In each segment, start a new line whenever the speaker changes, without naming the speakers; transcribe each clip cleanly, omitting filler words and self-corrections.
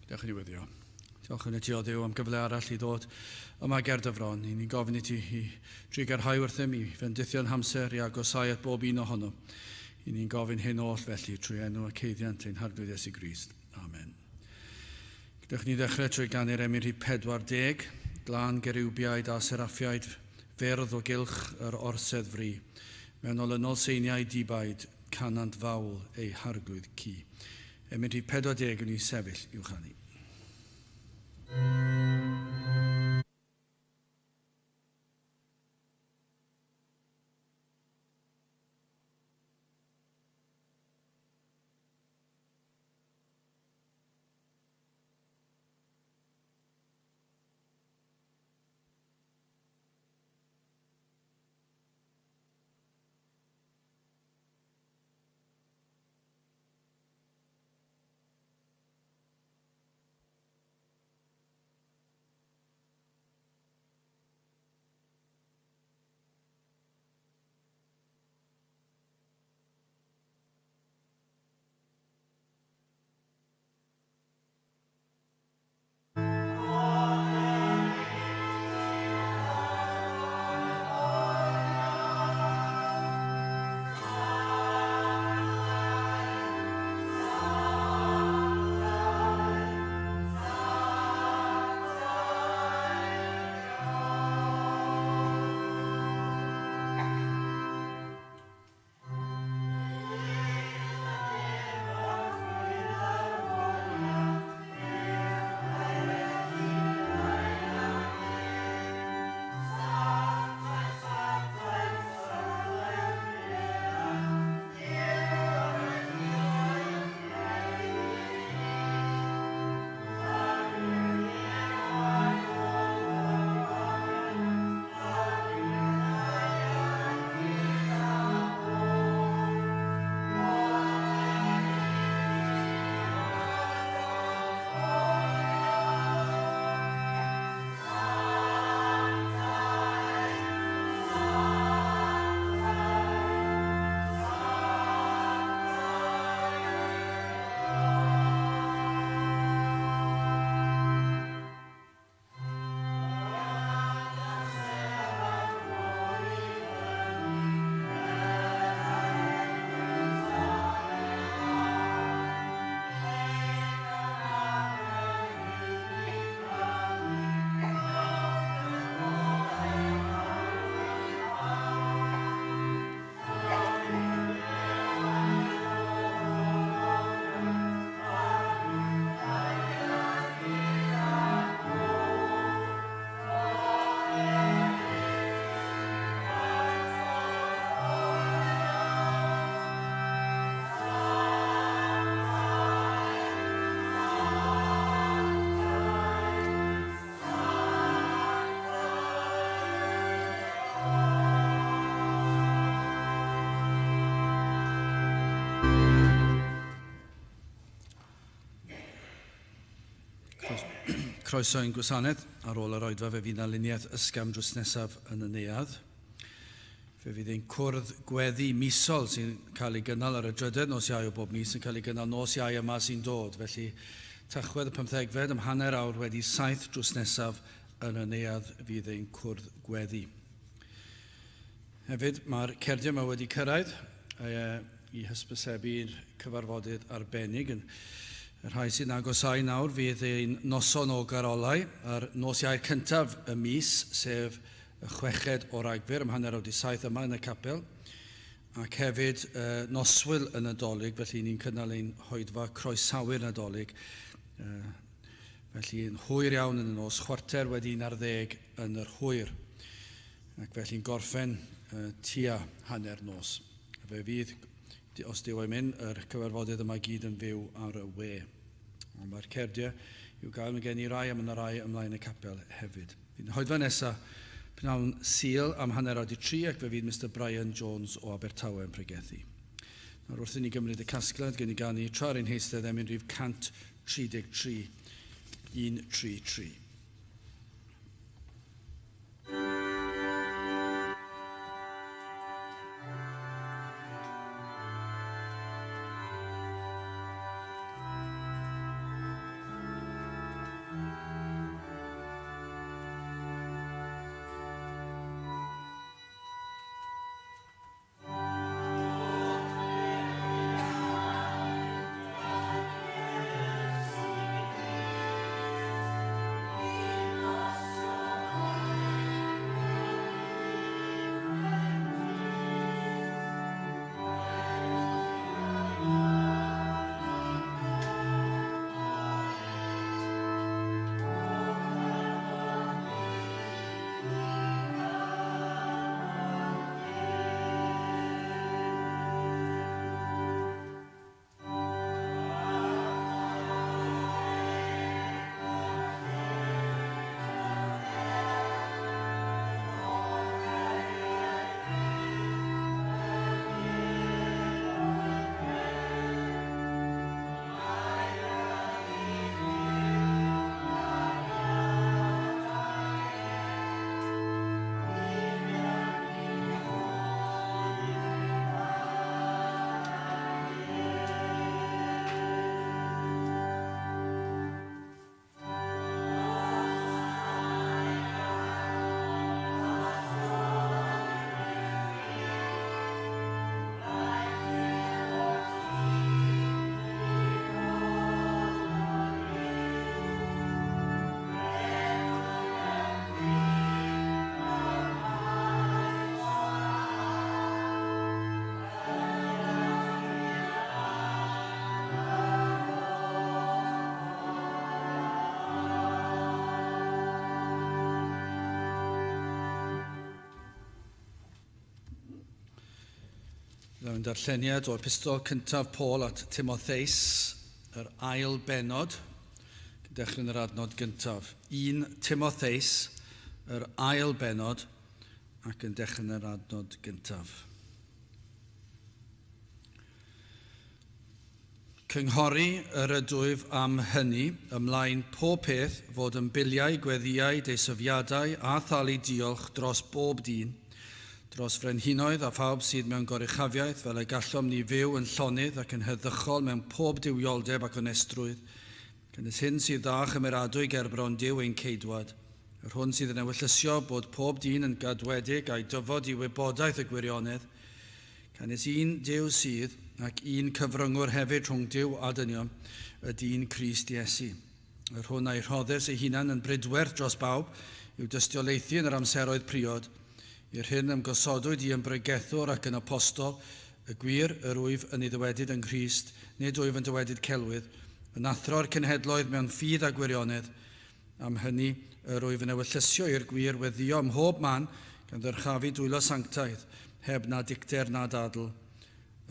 Cadwedigaeth. Diolch yn y ti o Dduw am gyfle arall i ddod yma ger dyfron. Ni'n gofyn i ti i dri garhau wrthym i fendithio'n hamser i agosau at bob un ohono. I ni'n gofyn hyn oll felly trwy enw y ceiddiant ein harglwydd Iesu Grist. Amen. Gydwch ni ddechrau trwy ganu'r emyn rhif 40, glân gerywbiaid a seraffiaid, ferdd o gylch yr orsedd fri, mewn olynol seiniau dibaid, canant fawl ei harglwydd ci. Emyn rhif 40 yn ei sefyll i'w chanu. Croeso i'n gwasanaeth ar ôl yr oedfa fe fydd aluniaeth ysgam drws nesaf yn y neuadd. Fe fydd ein cwrdd gweddi misol sy'n cael ei gynnal ar y drydedd nos Iau o bob mis yn cael ei gynnal nos Iau yma sy'n dod. Felly Tachwedd y 15fed am hanner awr wedi 7 drws nesaf yn y neuadd fydd ein cwrdd gweddi. Hefyd mae'r cerdiau yma wedi cyrraedd i hysbysebu'r cyfarfodydd arbennig yn y rhai sy'n agosau nawr fydd ein noson o garolau ar nos Iau'r cyntaf y mis, sef y 6 o Ragfyr am hanner awr 7 yma yn y capel, ac hefyd noswyl yn y Dolig, felly ni'n cynnal ein hoedfa croesawu'r Nadolig, felly yn hwyr iawn yn y nos, chwarter wedi 11 yn yr hwyr, ac felly'n gorffen tua hanner nos. Fe fydd, os dyw e'n mynd, yr cyfarfodydd yma gyd yn fyw ar y we. Ond mae'r cerdiau i'w gael gen i rai am yna rai ymlaen y capel hefyd. Fy'n hoedfa nesaf pnawn Sul am hanner awr 3 ac fe fydd Mr Brian Jones o Abertawe yn pregethu. Nawr wrth i ni gymryd y casgliad gen i ganu tra'r ein heistydd emyn rhif 133, 133. Byddwn darlleniad o'r epistol cyntaf Paul at Timotheus, yr ail benod, dechrau'n yr adnod gyntaf. 1 Timotheus, yr ail benod, ac yn dechrau'n yr adnod gyntaf. Cynghori yr ydwyf am hynny, ymlaen pob peth fod yn biliau, gweddiau, deisyddiadau a thalu diolch dros bob dyn, dros frenhinoedd a phawb sydd mewn goruchafiaeth fel y gallom ni fyw yn llonydd ac yn heddychol mewn pob diwioldeb ac onestrwydd, cynnes hyn sydd dda chymeradwy gerbron Duw ein ceidwad, yr hwn sydd yn ewyllysio bod pob dyn yn gadwedig a'i dyfod i wybodaeth y gwirionedd, cynnes un Duw sydd ac un cyfryngwr hefyd rhwng Duw a dynion, y dyn Crist Iesu. Yr hwn a'i rhoddus ei hunan yn brydwerth dros bawb, i'w dystiolaethu yn yr amseroedd priod, i'r hyn ymgosodwyd i ymbrygethwr ac yn apostol, y gwir, yr wyf yn ei ddywedyd yn Crist, nid wyf yn dywedyd celwydd, yn athro'r cenhedloedd mewn ffydd a gwirionedd. Am hynny, yr wyf yn ewyllysio i'r gwir weddio ym mhob man gan ddyrchafu dwylo sanctaidd, heb na dicter na dadl.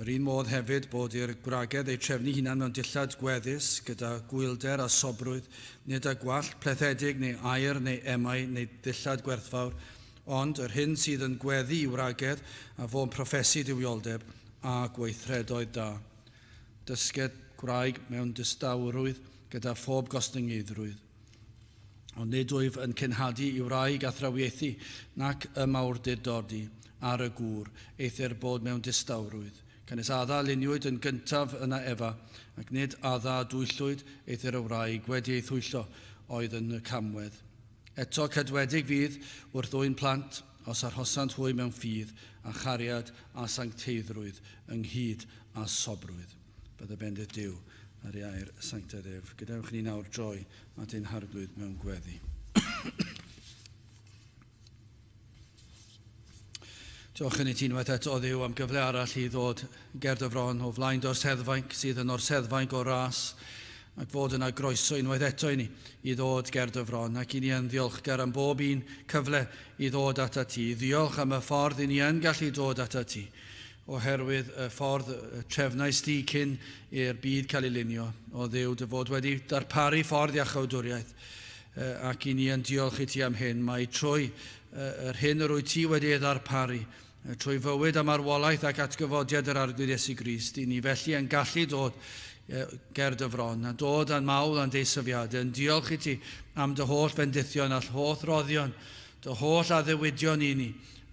Yr un modd hefyd bod i'r gwragedd ei trefnu hunan mewn dillad gweddus gyda gwylder a sobrwydd, nid â gwallt plethedig neu aur neu emau neu dillad gwerthfawr, ond yr hyn sydd yn gweddu i'w wragedd a fo'n proffesu diwioldeb a gweithredoedd da. Dysged gwraig mewn dystawrwydd gyda phob gostyngeidrwydd. Ond nid wyf yn cynhadu i'w wraig a thrawiaethu nac y mawrdir dodi ar y gŵr, eithir bod mewn dystawrwydd. Cynnes adda luniwyd yn gyntaf yna Efa, ac nid adda dwyllwyd eithir y wraig wedi ei thwyllo oedd yn y camwedd. Eto cadwedig fydd wrth ddwy'n plant os arhosant hwy mewn ffydd a chariad a sancteiddrwydd ynghyd a sobrwydd. Bydde bendith Duw ar ei air sanctaidd ef. Gadewch ni nawr droi at ein harglwydd mewn gweddi. Diolch yn ei ti unwaith eto o Dduw am gyfle arall i ddod ger dy fron o flaen do'r seddfainc sydd yn o'r seddfainc o ras, ac fod yna groeso unwaith eto i ni i ddod ger dy fron, ac i ni yn ddiolchgar am bob un cyfle i ddod ata ti. Diolch am y ffordd i ni yn gallu dod ata ti, oherwydd y ffordd trefnais ti cyn i'r byd cael ei lunio. O Dduw, dy fod wedi darparu ffordd iachawdwriaeth, ac i ni yn diolch i ti am hyn. Mae trwy yr hyn yr wyt ti wedi ei ddarparu, trwy fywyd am arwolaeth ac atgyfodiad yr arglwydd Iesu Grist, i ni felly yn gallu dod ger dy fron, a dod yn mawl a'n deisyddiadau, yn diolch i ti am dy holl bendithion a'r holl roddion, dy holl addewidion i ni,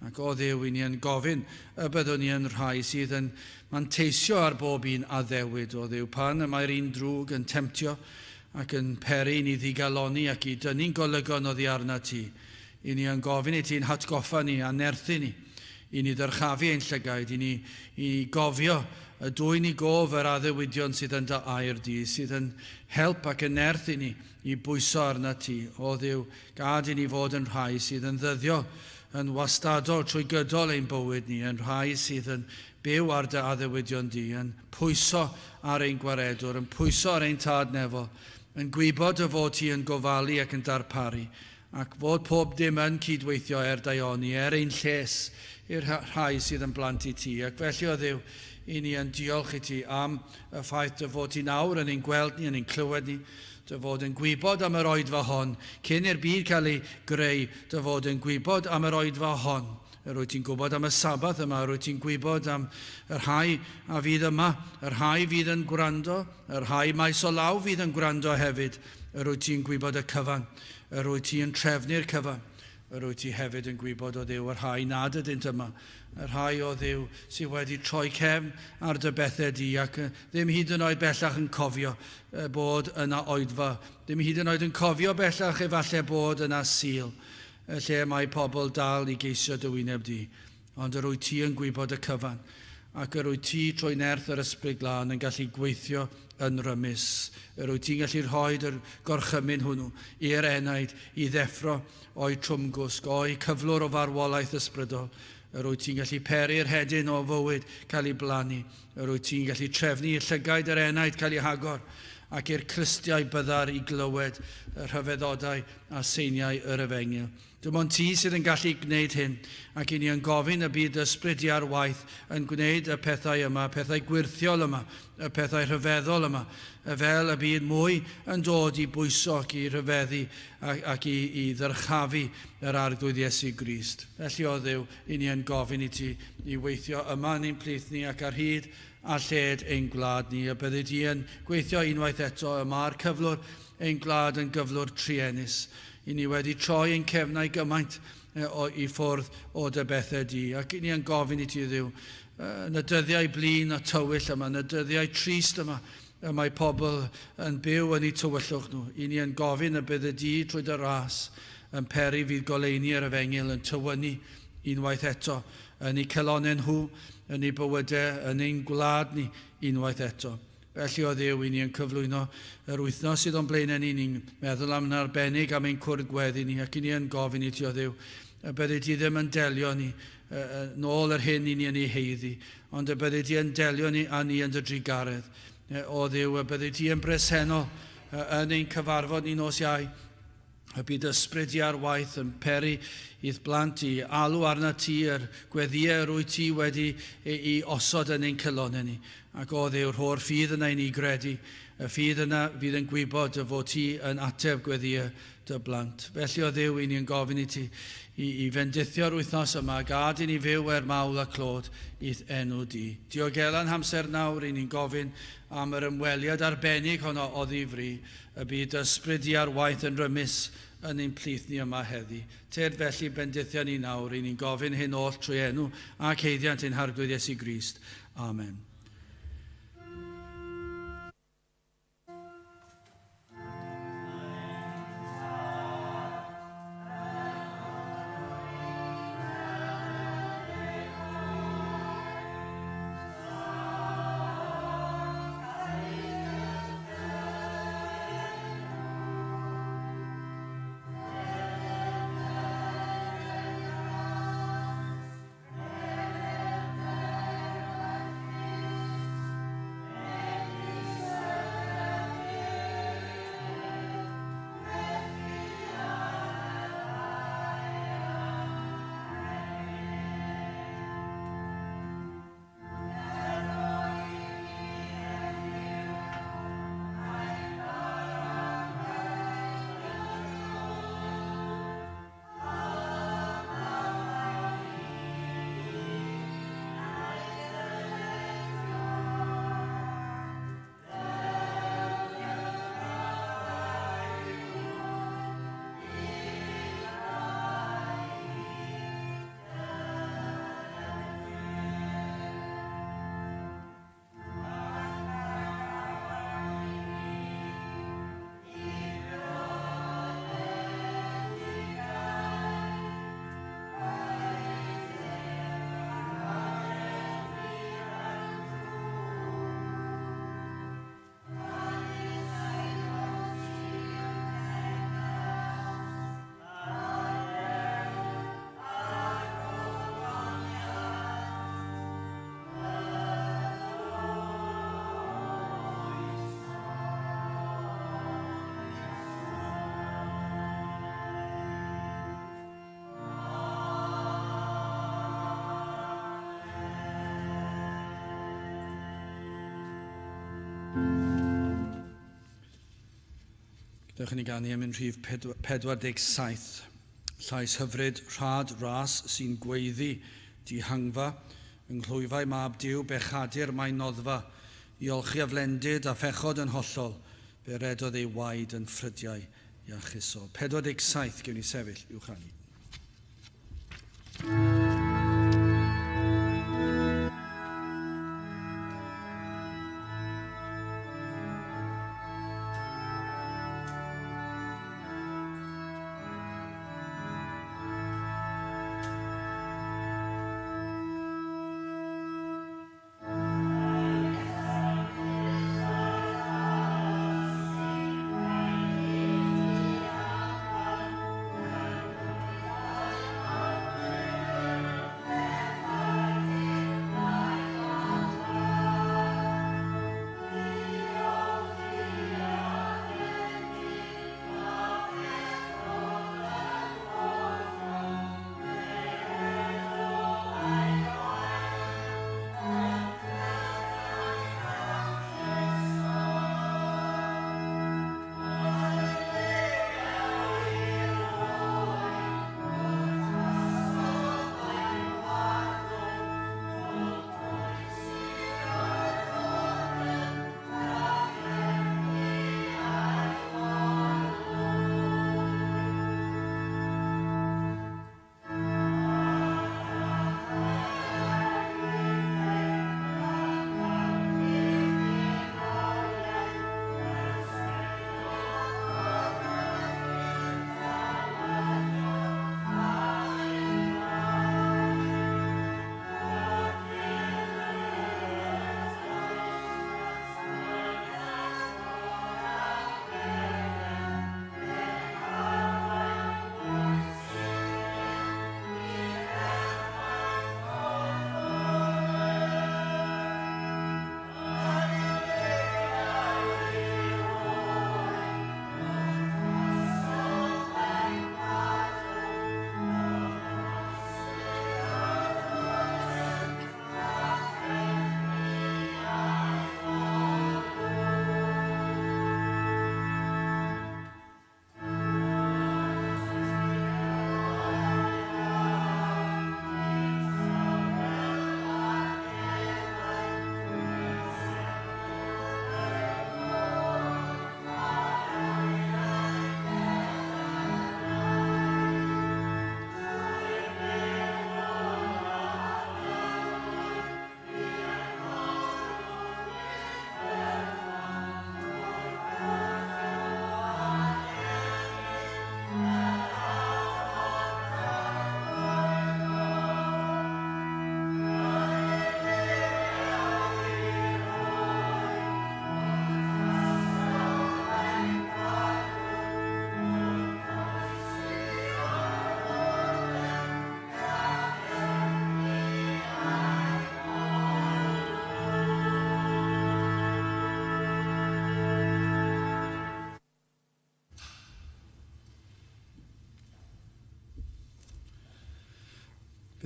ac o Dduw i ni yn gofyn y byddwn ni yn rhai sydd yn manteisio ar bob un addewid, o Dduw, pan y mae'r un drwg yn temtio ac yn peri ni ddigaloni ac i dynnu'n golygon o ddi arna ti, i ni yn gofyn i ti'n hatgoffa ni a nerthu ni, i ni ddyrchafu ein llygaid, i ni gofio y dwy'n i gof yr addewidion sydd yn dy air di, sydd yn help ac yn nerth i ni i bwyso arna ti. O Dduw, gad i ni fod yn rhai sydd yn ddyddio, yn wastadol trwy gydol ein bywyd ni, yn rhai sydd yn byw ar dy addewidion di, yn pwyso ar ein gwaredwr, yn pwyso ar ein tad nefol, yn gwybod y fod ti yn gofalu ac yn darparu, ac fod pob dim yn cydweithio daioni, ein lles, i'r rhai sydd yn blant i ti. Ac felly o Dduw, i ni yn diolch i ti am y ffaith dy fod ti nawr yn ein gweld ni, yn ein clywed ni, dy fod yn gwybod am yr oedfa hon, cyn i'r byd cael ei greu, dy fod yn gwybod am yr oedfa hon. Rwyt ti'n gwybod am y sabath yma, rwyt ti'n gwybod am yr rhai a fydd yma, yr rhai fydd yn gwrando, yr rhai maes o law fydd yn gwrando hefyd, rwyt ti'n gwybod y cyfan, rwyt ti'n trefnu'r cyfan. Rwyt ti hefyd yn gwybod o Dduw yr rhai nad ydynt yma, yr rhai o Dduw sydd wedi troi cefn ar dy bethau di ac ddim hyd yn oed bellach yn cofio bod yna oedfa, ddim hyd yn oed yn cofio bellach efallai bod yna sil, lle mae pobl dal i geisio dy wyneb di, ond rwyt ti yn gwybod y cyfan, ac rwyt ti trwy nerth yr ysbryd glân yn gallu gweithio yn rymus. Rwyt ti'n gallu rhoi'r gorchymyn hwnnw i'r enaid i ddeffro o'i trwmgwsg, o'i cyflwr o farwolaeth ysbrydol. Rwyt ti'n gallu peri'r hedyn o fywyd cael ei blannu. Rwyt ti'n gallu trefnu i llygaid yr enaid cael ei hagor, ac i'r Cristiau byddar i glywed y rhyfeddodau a seiniau yr Efengyl. Dim ond ti sydd yn gallu gwneud hyn, ac i ni yn gofyn y bydd ysbryd ar waith yn gwneud y pethau yma, pethau gwirthiol yma, y pethau rhyfeddol yma, fel y bydd mwy yn dod i bwyso ac i rhyfeddu ac i ddyrchafu yr arglwydd Iesu Grist. Felly o Dduw, i ni yn gofyn i ti i weithio yma yn ein plith ni ac ar hyd a lled ein gwlad ni, a bydde ti yn gweithio unwaith eto yma'r cyflwr ein gwlad yn gyflwr trienus. I ni wedi troi ein cefnau gymaint i ffwrdd o dy bethau di. Ac i ni yn gofyn i ti Dduw, yn y dyddiau blin a tywyll yma, yn y dyddiau trist yma, y mae pobl yn byw yn eu tywyllwch nhw. I ni yn gofyn y bydd y di trwy dy ras yn peri fydd goleini ar y fengil yn tywynnu unwaith eto yn eu celonau nhw, yn eu bywydau, yn ein gwlad ni unwaith eto. Felly o Dduw, i ni yn cyflwyno yr wythnos sydd o'n blaenau ni, ni'n meddwl am yn arbennig am ein cwrdd gweddi ni, ac i ni yn gofyn i ti o Dduw, bydde ti ddim yn delio ni nôl yr hyn i ni yn ei heiddi, ond bydde ti yn delio ni a ni yn dy drigaredd. O Dduw, bydde ti yn bresennol yn ein cyfarfod ni nos Iau, y bydd ysbryd i ar waith yn peri i'th blant i alw arna ti yr gweddiau rwy ti wedi i osod yn ein celonau ni. Ac o Ddew'r ho'r ffydd yna i ni gredu, y ffydd yna fydd yn gwybod y fod ti yn ateb gweddiau dy blant. Felly o Dduw, i ni yn gofyn i ti i fendithio'r wythnos yma, gad i ni fyw mawl a clod i'th enw di. Diogelan hamser nawr, i ni'n gofyn am yr ymweliad arbennig honno o ddifri, y bydd ysbryd i ar waith yn rymus yn ein plith ni yma heddi. Tedd felly bendithio ni nawr, i ni'n gofyn hyn oll trwy enw ac heiddiant ein harglwydd Iesu Grist. Amen. Dewch ni ganu am yn rhif 47. Llais hyfryd rhad ras sy'n gweiddi dihangfa, yng nghlwyfau mab Duw bechadur mae'n noddfa, i olchi aflendid a phechod yn hollol, be redodd ei waed yn ffrydiau iachusol. 47, gewn ni sefyll i'w chanu.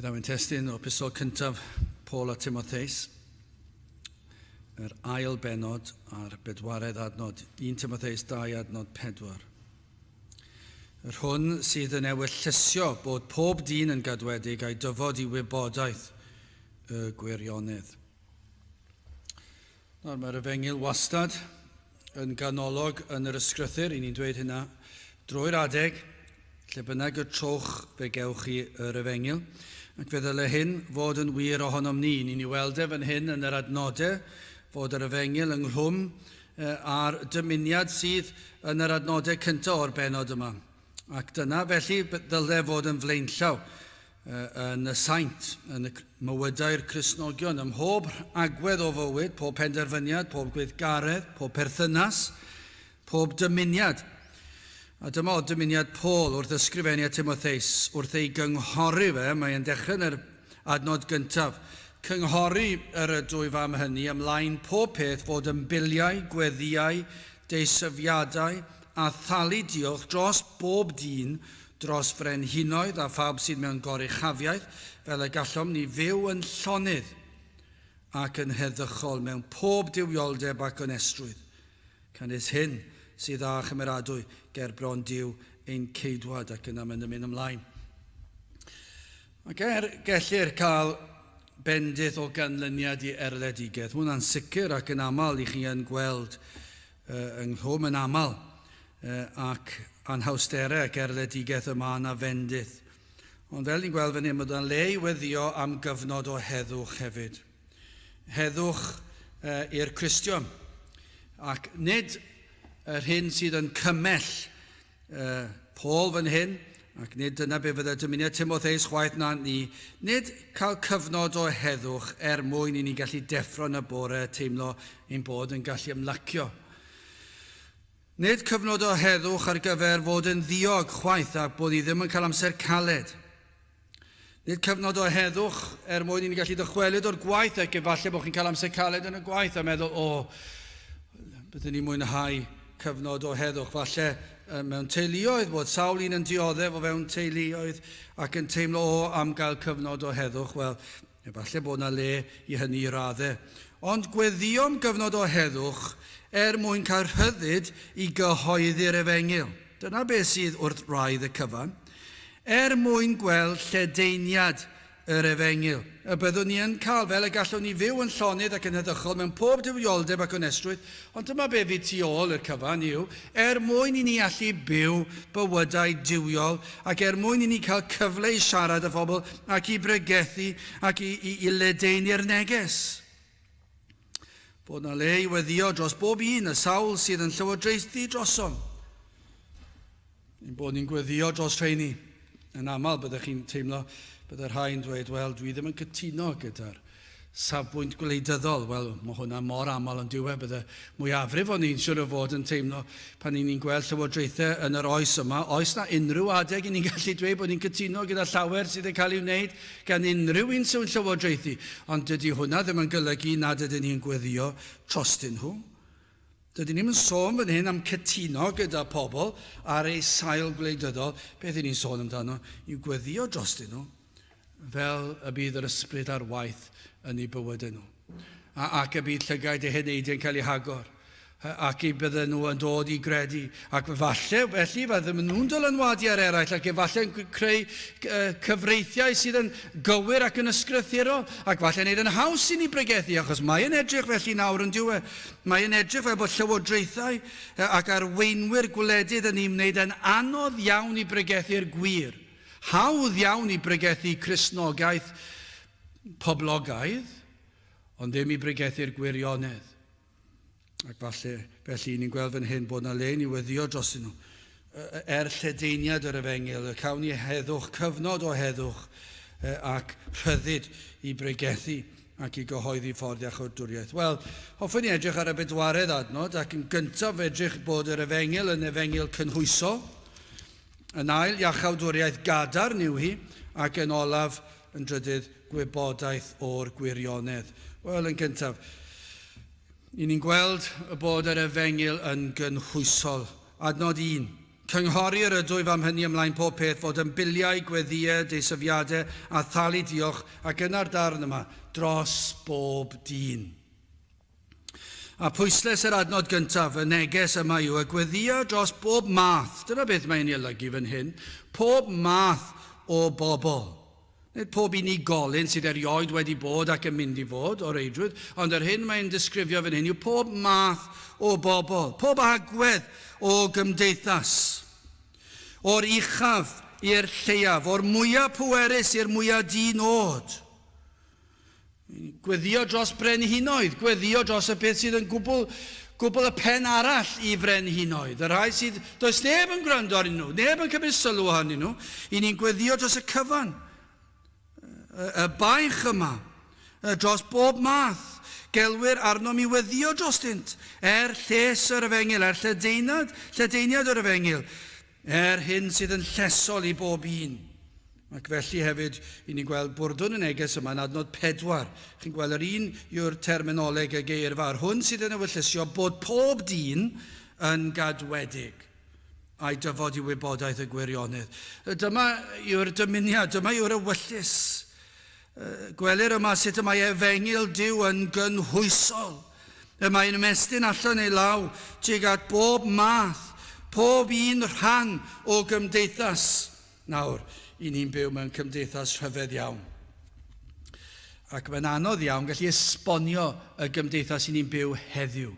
Byddai'n testyn o'r epistol cyntaf Paul a Timotheus, yr ail benod a'r bedwaredd adnod, 1 Timotheus 2 adnod 4. Yr hwn sydd yn ewyllysio bod pob dyn yn gadwedig a'i dyfod i wybodaeth y gwirionedd. Nawr, mae'r efengil wastad yn ganolog yn yr ysgrythyr, i ni'n dweud hynna, drwy'r adeg, lle bynnag y trowch fe gewch chi yr efengil, ac fe ddyle hyn fod yn wir ohonom ni. Ni'n ei weld fan hyn yn yr adnodau fod yr efengil ynghlwm a'r dymuniad sydd yn yr adnodau cyntaf o'r benod yma. Ac dyna felly ddyle fod yn flaenllaw yn y saint, yn y mywydau'r Cristnogion, ym mhob agwedd o fywyd, pob penderfyniad, pob gweithgaredd, pob perthynas, pob dymuniad. A dyma o dymuniad Paul wrth ysgrifennu at Timotheus, wrth ei gynghori fe, mae'n dechrau'n yr adnod gyntaf, cynghori yr dwy fam hynny ymlaen pob peth fod yn biliau, gweddiau, deisyfiadau a thalu diolch dros bob dyn, dros frenhinoedd a phawb sydd mewn goruchafiaeth, fel y gallom ni fyw yn llonydd ac yn heddychol mewn pob diwioldeb ac onestrwydd. Cynnes hyn sydd â chymeradwy ger bron Duw ein ceidwad ac yna mynd ymlaen. Ac gellir cael bendith o ganlyniad i erledigaeth. Hwna'n sicr ac yn aml i chi yn gweld ynghlwm yn aml ac anhawsterau ac erledigaeth yma na fendith. Ond fel ni'n gweld fan hyn, mae'n le i weddio am gyfnod o heddwch hefyd. Heddwch i'r Cristion. Ac nid yr hyn sydd yn cymell Paul fan hyn, ac nid dyna be fydde dymuniad Timotheus chwaith na ni, nid cael cyfnod o heddwch mwyn i ni gallu deffro yn y bore teimlo ein bod yn gallu ymlacio. Nid cyfnod o heddwch ar gyfer fod yn ddiog chwaith a bod ni ddim yn cael amser caled. Nid cyfnod o heddwch mwyn i ni gallu dychwelyd o'r gwaith ac efallai bod chi'n cael amser caled yn y gwaith a meddwl, byddwn ni'n mwynhau cyfnod o heddwch, falle mewn teuluoedd, bod sawl un yn dioddef o fewn teuluoedd ac yn teimlo am gael cyfnod o heddwch, wel, efallai bod yna le i hynny i raddau. Ond gweddiom gyfnod o heddwch mwyn cael rhyddid i gyhoeddi'r efengil. Dyna beth sydd wrth raidd y cyfan. Mwyn gweld lledaeniad yr efengil. Y byddwn ni yn cael fel y gallwn ni fyw yn llonydd ac yn heddychol mewn pob diwioldeb ac onestrwydd, ond dyma be fydd tu ôl i'r cyfan yw, mwyn i ni allu byw bywydau diwiol ac mwyn i ni cael cyfle i siarad â phobl ac i bregethu ac i ledaenu'r neges. Bod yna le i weddio dros bob un y sawl sydd yn llywodraethu drosom. Bod ni'n gweddio dros rheini. Yn aml byddwch chi'n teimlo, byddai'r rhai'n dweud, wel, dwi ddim yn cytuno gyda'r safbwynt gwleidyddol. Wel, mae hwnna mor aml yn diwedd, byddai mwyafrif o'n ni'n siŵr o fod yn teimlo pan ni'n gweld llywodraethau yn yr oes yma. Oes na unrhyw adeg i ni'n gallu dweud bod ni'n cytuno gyda llawer sydd yn cael ei wneud gan unrhyw un sy'n llywodraethu. Ond dydy hwnna ddim yn golygu nad ydyn ni'n gweddio trostyn nhw. Dydyn ni'n sôn fan hyn am cytuno gyda pobl ar ei sail gwleidyddol, beth ni'n sôn amdano, i'w gweddio drostyn nhw, fel y bydd yr ysbryd a'r waith yn ei bywydau nhw. Ac y bydd llygaid eu heneidiau'n cael ei hagor. Ac i bydden nhw yn dod i gredu. Ac falle, felly, bydden nhw'n dylanwadu ar eraill, ac efallai'n creu cyfreithiau sydd yn gywir ac yn ysgrythurol, ac falle'n neud yn haws i ni bregethu, achos mae'n edrych felly nawr yn diwedd. Mae'n edrych fel bod llywodraethau ac arweinwyr gwledydd yn ei wneud yn anodd iawn i bregethu'r gwir. Hawdd iawn i bregethu Cristnogaeth poblogaidd, ond ddim i bregethu'r gwirionedd. Ac felly ni'n gweld fan hyn bod yna le i weddio dros nhw. Lledaeniad yr efengil, cawn ni heddwch, cyfnod o heddwch ac rhyddid i bregethu ac i gyhoeddi ffordd iachawdwriaeth. Wel, hoffwn ni edrych ar y bedwaredd adnod ac yn gyntaf edrych bod yr efengil yn efengil cynhwysol. Yn ail, iachawdwriaeth gadarn yw hi, ac yn olaf yn drydydd gwybodaeth o'r gwirionedd. Wel, yn gyntaf, ni'n gweld bod yr efengil yn gynhwysol. Adnod 1. Cynghorir ydw i fam hynny ymlaen pob peth fod yn biliau, gweddiau, deisyfiadau a thalu diolch ac yna'r darn yma dros bob dyn. A pwysles yr adnod gyntaf, y neges yma yw y gweddiau dros bob math. Dyna beth mae'n ei olygu fan hyn. Pob math o bobl. Nid pob unigolyn sydd erioed wedi bod ac yn mynd i fod o reidrwydd, ond yr hyn mae'n disgrifio fan hyn yw pob math o bobl, pob agwedd o gymdeithas. O'r uchaf i'r lleiaf, o'r mwyaf pwerus i'r mwyaf di-nod. Gweddio dros brenhinoedd, gweddio dros y beth sydd yn gwbl y pen arall i frenhinoedd. Y rhai sydd, does neb yn gwrando arnyn nhw, neb yn cymryd sylw arnyn nhw, i ni'n gweddio dros y cyfan. Y baich yma, dros bob math, gelwyr arno mi weddio dros dynt, lles yr efengil, lledeiniad yr efengil, hyn sydd yn llesol i bob un. Ac felly hefyd, i ni'n gweld bwrdwn y neges yma yn adnod 4. Chi'n gweld yr un yw'r terminoleg y geirfa, hwn sydd yn ewyllysio bod pob dyn yn gadwedig a'i dyfod i wybodaeth y gwirionedd. Dyma yw'r dymuniad, dyma yw'r ewyllus. Gwelir yma sut y mae efengil Duw yn gynhwysol. Mae'n ymestyn allan ei law tuag at bob math, pob un rhan o gymdeithas. Nawr, i ni'n byw mewn cymdeithas rhyfedd iawn. Ac mae'n anodd iawn gallu esbonio y gymdeithas i ni'n byw heddiw.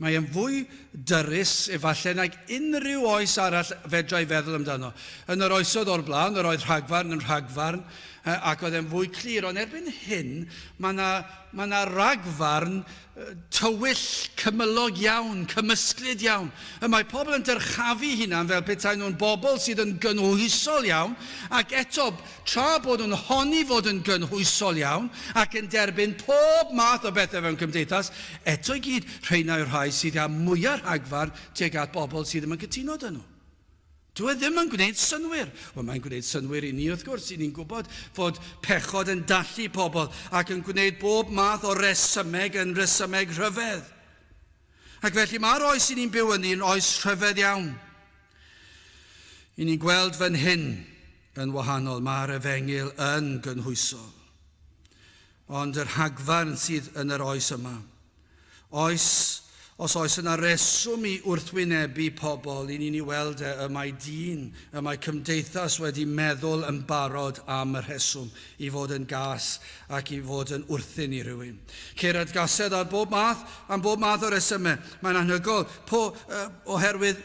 Mae yn fwy dyrys efallai nag unrhyw oes arall fedrai feddwl amdano. Yn yr oesoedd o'r blaen, yr oedd rhagfarn yn rhagfarn, ac oedd e'n fwy clir, ond erbyn hyn, mae na ragfarn tywyll, cymylog iawn, cymysglyd iawn. Mae pobl yn dyrchafu hunan fel petai nhw'n bobl sydd yn gynhwysol iawn, ac eto, tra bod nhw'n honni fod yn gynhwysol iawn, ac yn derbyn pob math o bethau fewn cymdeithas, eto i gyd rheina yw'r rhai sydd â mwyaf rhagfarn tuag at bobl sydd ddim yn cytuno dyn nhw. Dwi ddim yn gwneud synwyr. Wel, mae'n gwneud synwyr i ni, wrth gwrs, i ni'n gwybod fod pechod yn dallu pobl ac yn gwneud bob math o resymeg yn resymeg rhyfedd. Ac felly mae'r oes i ni'n byw yn un oes rhyfedd iawn. I ni'n gweld fan hyn yn wahanol, mae'r efengil yn gynhwysol. Ond yr hagfarn sydd yn yr oes yma, os oes yna reswm i wrthwynebu pobl, i ni'n ei weld y mae dyn, y mae cymdeithas wedi meddwl yn barod am y rheswm i fod yn gas ac i fod yn wrthyn i rywun. Ceir gasedd ar bob math, am bob math o resymau. Mae'n anhygol, oherwydd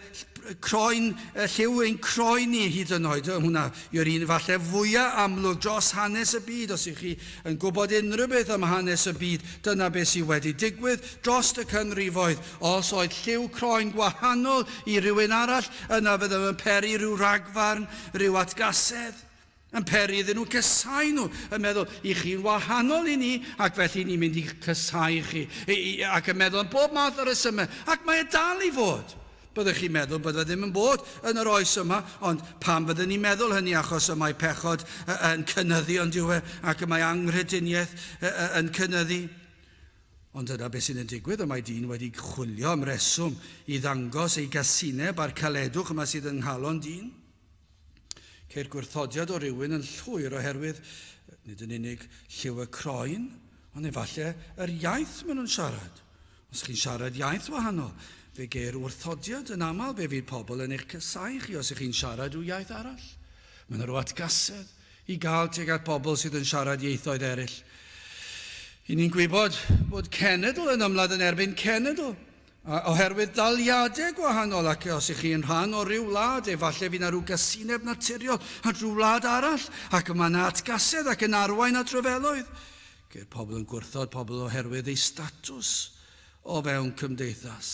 croen, lliw ein croen ni hyd yn oed. Hwna yw'r un falle fwyaf amlwg dros hanes y byd. Os ych chi yn gwybod unrhyw beth am hanes y byd, dyna beth sydd wedi digwydd dros y canrifoedd. Os oedd lliw croen gwahanol i rywun arall, yna fydd yn peri rhyw ragfarn, rhyw atgasedd. Yn peri iddyn nhw cysau nhw, yn meddwl, i chi'n wahanol i ni, ac felly ni'n mynd i cysau chi. Ac yn meddwl yn bob math o resymau, ac mae dal i fod. Byddwch chi'n meddwl byddai ddim yn bod yn yr oes yma, ond pam byddwn ni'n meddwl hynny achos y mae pechod yn cynyddu ond yw ac y mae anghrediniaeth yn cynyddu. Ond dyna beth sy'n digwydd, y mae dyn wedi chwilio am reswm i ddangos ei gasineb a'r caledwch yma sydd yn nghalon dyn. Ceir gwrthodiad o rywun yn llwyr oherwydd nid yn unig lliw y croen, ond efallai yr iaith maen nhw'n siarad. Os chi'n siarad iaith wahanol, fe geir wrthodiad yn aml fe fydd pobl yn eich cysau chi os ych chi'n siarad rhyw iaith arall. Mae'n rhyw atgasedd i gael tuag at bobl sydd yn siarad ieithoedd eraill. I ni'n gwybod bod cenedl yn ymladd yn erbyn cenedl, oherwydd daliadau gwahanol, ac os ych chi'n rhan o ryw wlad, efallai fydd yna rhyw gasineb naturiol at ryw wlad arall, ac mae yna atgasedd ac yn arwain at ryfeloedd. Geir pobl yn gwrthod pobl oherwydd ei statws o fewn cymdeithas.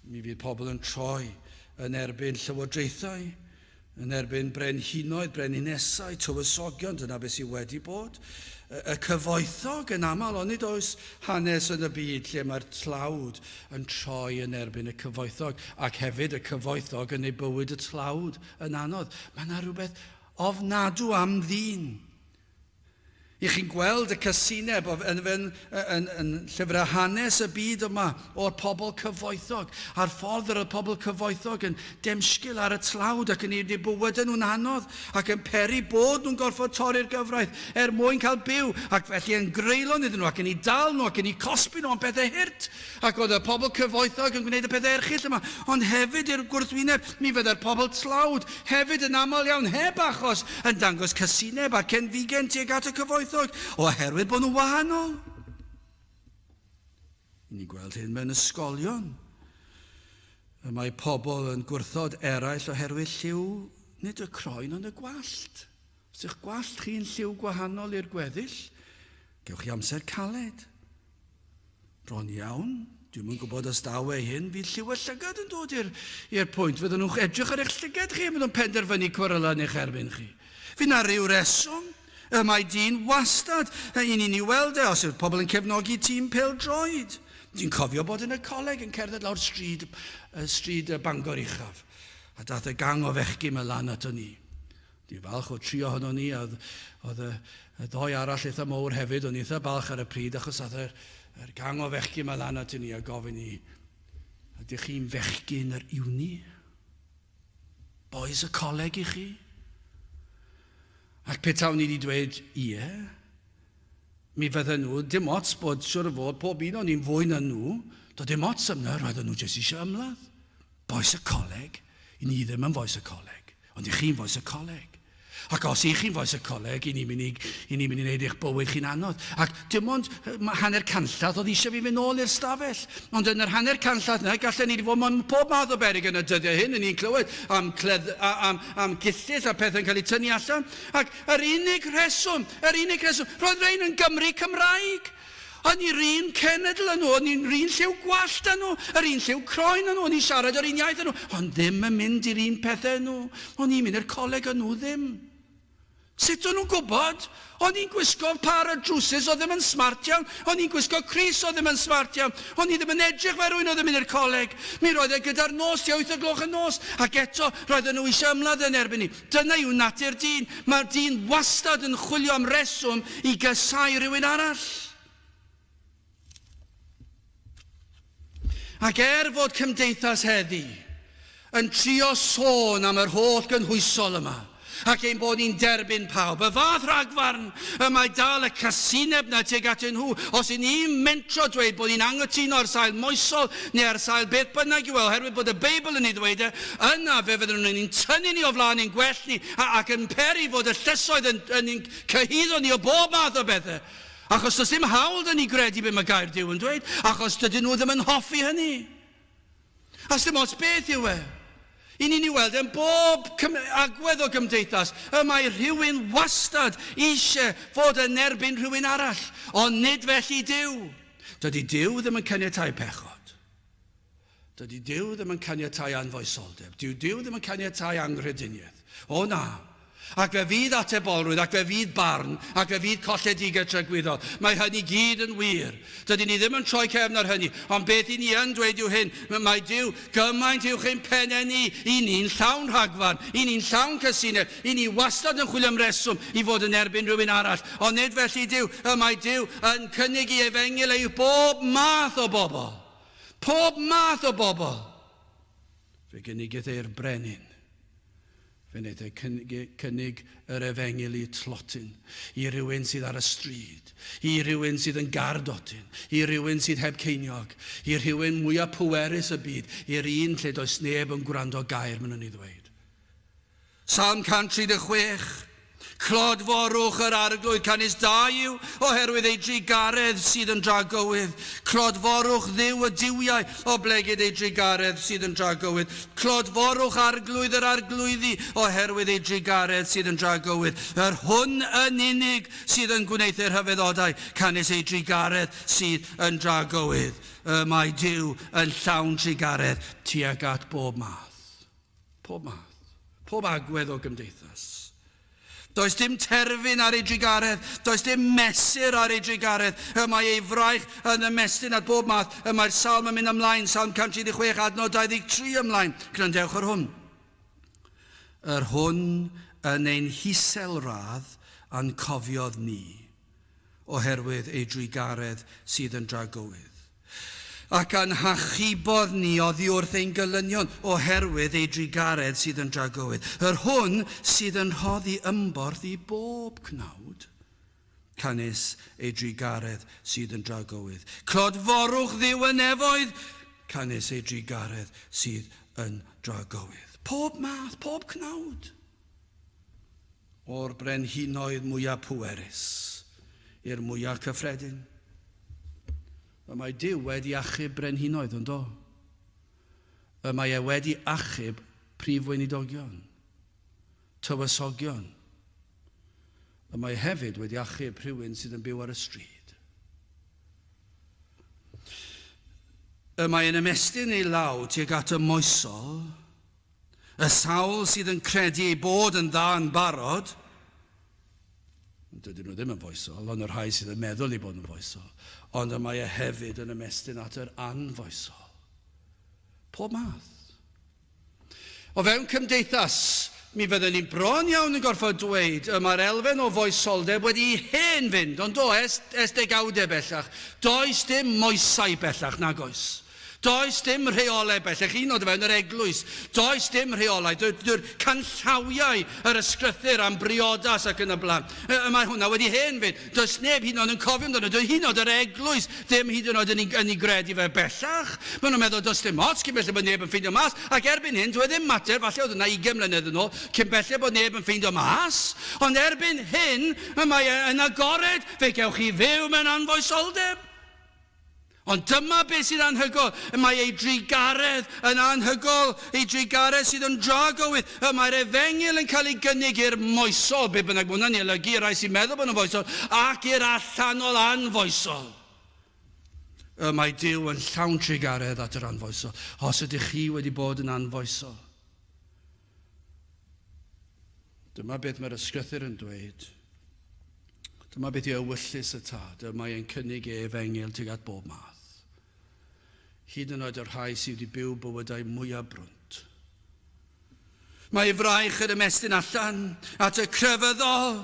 Mi fydd pobl yn troi yn erbyn llywodraethau, yn erbyn brenhinoedd, brenhinesau, tywysogion, dyna beth sydd wedi bod. Y cyfoethog yn aml, ond nid oes hanes yn y byd lle mae'r tlawd yn troi yn erbyn y cyfoethog, ac hefyd y cyfoethog yn ei bywyd y tlawd yn anodd. Mae yna rhywbeth ofnadw am ddyn. I chi'n gweld y casineb yn llyfrau hanes y byd yma o'r pobl cyfoethog, a'r ffordd yr y pobl cyfoethog yn demsgil ar y tlawd ac yn ei bywyd nhw'n anodd ac yn peri bod nhw'n gorfod torri'r gyfraith mwyn cael byw ac felly yn greulon iddyn nhw ac yn ei dal nhw ac yn ei cosbi nhw am bethau hirt ac oedd y pobl cyfoethog yn gwneud y pethau erchill yma ond hefyd i'r gwrthwyneb mi fyddai'r pobl tlawd hefyd yn aml iawn heb achos yn dangos casineb a cenfigen tuag at y cyfoethog oherwydd bod nhw wahanol. Ni'n gweld hyn mewn ysgolion. Mae pobl yn gwrthod eraill oherwydd lliw nid y croen ond y gwallt. Os ych gwallt chi'n lliw gwahanol i'r gweddill, gewch chi amser caled. Bron iawn, dwi'n yn gwybod os daw ei hyn, fydd lliw y llygad yn dod i'r pwynt. Fydden nhw'n edrych ar eich llygad chi a fydd nhw'n penderfynu cwrela yn eich erbyn chi. Fydd na ryw reswm. Mae dyn wastad i ni'n ei weld os yw'r pobl yn cefnogi tîm pêl-droed. Dwi'n cofio bod yn y coleg yn cerdded lawr stryd Bangor Uchaf. A dath y gang o fechgyn y lan ato ni. Dwi'n falch o 3 ohono ni, a oedd y 2 arall eitha mowr hefyd, o'n eitha balch ar y pryd, achos dath yr gang o fechgyn y lan ato ni a gofyn ni, ydych chi'n fechgyn yr uni? Boes y coleg i chi? Ac petawn ni wedi dweud, ie, mi fydden nhw, dim ots bod siwr o fod pob un o'n ni'n fwy na nhw, do dim ots yna, roedden nhw jyst eisiau ymladd. Boes y coleg, i ni ddim yn boes y coleg, ond i chi'n boes y coleg. Ac os i chi'n boes y coleg, i ni'n mynd i wneud eich bywyd chi'n anodd. Ac dim ond hanner canllath oedd eisiau fi fynd nôl i'r stafell. Ond yn yr hanner canllath yna, gallen ni fod mewn pob math o berig yn y dyddiau hyn, yn ni'n clywed am gillydd a pethau'n cael eu tynnu allan. Ac yr unig reswm, roedd rhain yn Gymru Cymraeg. O'n i'r un cenedl yn nhw, o'n i'n un lliw gwallt yn nhw, yr un lliw croen yn nhw, o'n i'n siarad yr un iaith yn nhw, ond ddim yn mynd i'r un pethau yn nhw. O'n i'n mynd i'r coleg yn nhw ddim. Sut o'n nhw'n gwybod? O'n i'n gwisgo par o drwsys o ddim yn smart iawn. O'n i'n gwisgo Cris o ddim yn smart iawn. O'n i ddim yn edrych fe rwy'n o ddim yn i'r coleg. Mi roedd e gyda'r nos, 8 o gloch y nos. Ac eto, roedden nhw eisiau ymladd yn erbyn ni. Dyna yw natur dyn. Mae'r dyn wastad yn chwilio am reswm i gysau rhywun arall. Ac fod cymdeithas heddi yn trio sôn am yr holl gynhwysol yma, ac ein bod ni'n derbyn pawb. Y fath rhagfarn, mae dal y casineb na tuag atyn nhw. Os i ni'n mentro dweud bod ni'n anghytuno ar sail moesol neu ar sail beth bynnag i weld, herwydd bod y Beibl yn ei ddweud, yna fe fydden nhw'n tynnu ni o flaen ein gwell ni ac yn peri fod y llysoedd yn cyhyddo ni o bob math o bethau. Achos does dim hawl dyn ni gredu be mae gair Duw yn dweud, achos dydyn nhw ddim yn hoffi hynny. As dim ots beth yw e. I ni'n ei weld yn bob agwedd o gymdeithas, mae rhywun wastad eisiau fod yn erbyn rhywun arall, ond nid felly Duw. Dydy Duw ddim yn caniatáu pechod. Dydy Duw ddim yn caniatáu anfoesoldeb. Duw ddim yn caniatáu anghrediniaeth. O na. Ac fe fydd atebolrwydd, ac fe fydd barn, ac fe fydd colledigaeth trygwyddol. Mae hynny gyd yn wir. Dydyn ni ddim yn troi cefn ar hynny, ond beth i ni yn dweud yw hyn, mae Duw gymaint uwch ein pennau ni, i ni'n llawn rhagfarn, i ni'n llawn cysineb, i ni wastad yn chwilio am reswm i fod yn erbyn rhywun arall. Ond nid felly Duw, mae Duw yn cynnig i efengil ei bob math o bobl. Pob math o bobl. Fe gynnigaeth ei'r brenin. Fe wneud ei cynnig yr efengil i tlotyn, i rywun sydd ar y stryd, i rywun sydd yn gardotyn, i rywun sydd heb ceiniog, i rywun mwyaf pwerus y byd, i'r un lle does neb yn gwrando gair maen nhw'n ei ddweud. Psalm 136, clodforwch yr arglwydd canis da yw, oherwydd ei drigaredd sydd yn dragowydd. Clodforwch ddiw y diwiau, o blegyd ei drigaredd sydd yn dragowydd. Clodforwch arglwydd yr arglwyddi, oherwydd ei drigaredd sydd yn dragowydd. Yr hwn yn unig sydd yn gwneud i'r rhyfeddodau, canis ei drigaredd sydd yn dragowydd. Mae Duw yn llawn drigaredd tuag at bob math. Pob math. Pob agwedd o gymdeithas. Does dim terfyn ar ei drigaredd, does dim mesur ar ei drigaredd. Mae ei fraich yn ymestyn at bob math. Mae'r salm yn mynd ymlaen, salm 136 adnod 23 ymlaen. Grandewch ar hwn. Yr hwn yn ein hisel radd a'n cofiodd ni.
oherwydd ei drigaredd sydd yn dragowydd. Ac anhachubodd ni oddi wrth ein gylynion oherwydd ei drigaredd sydd yn dragowydd. Yr hwn sydd yn rhoddi ymborth i bob cnawd, canis ei drigaredd sydd yn dragowydd. Clodforwch Dduw y nefoedd, canis ei drigaredd sydd yn dragowydd. Pob math, pob cnawd. O'r brenhinoedd mwyaf pwerus i'r mwyaf cyffredin. Mae Duw wedi achub brenhinoedd yn do. Mae wedi achub prif weinidogion, tywysogion. Mae hefyd wedi achub rhywun sydd yn byw ar y stryd. Mae yn ymestyn ei law tuag at y moesol, y sawl sydd yn credu ei bod yn dda yn barod. Dydyn nhw ddim yn foesol, ond yr rhai sydd yn meddwl ei bod yn foesol. Ond mae hefyd yn ymestyn at yr anfoesol. Pob math. O fewn cymdeithas, mi fyddwn ni'n bron iawn yn gorfod dweud mae'r elfen o foesoldeb wedi hen fynd, ond ers degawdau bellach. Does dim moesau bellach, nag oes. Does dim rheolau bellach, un oed fewn yr eglwys. Does dim rheolau. Dyw'r canllawiau yr ysgrythyr am briodas ac yn y blaen. Mae hwnna wedi hen fynd. Does neb hyd yn oed yn cofio amdano. Does hyd yn oed yr eglwys ddim hyd yn oed yn ei gredu fe bellach. Maen nhw'n meddwl does dim ots cyn bellach bod neb yn ffeindio mas. Ac erbyn hyn, dwi ddim mater, falle oedd yna 20 mlynedd yn ôl, cyn bellach bod neb yn ffeindio mas. Ond erbyn hyn, mae yn agored, fe gewch chi fyw mewn anfoesoldeb. Ond dyma beth sydd anhygoel. Mae ei drigaredd yn anhygoel, ei drigaredd sydd yn dragowydd. Mae'r efengil yn cael ei gynnig i'r moesol, be bynnag bod hwnna'n ei olygu, rai sy'n meddwl bod yn foesol, ac i'r allanol anfoesol. Mae Duw yn llawn trigaredd at yr anfoesol. Os ydych chi wedi bod yn anfoesol. Dyma beth mae'r ysgrythyr yn dweud. Dyma beth yw ewyllus y tad. Mae e'n cynnig ei efengil tuag at bob math. Hyd yn oed yr rhai sydd wedi byw bywydau mwyaf brwnt. Mae ei fraich yn ymestyn allan at y crefyddol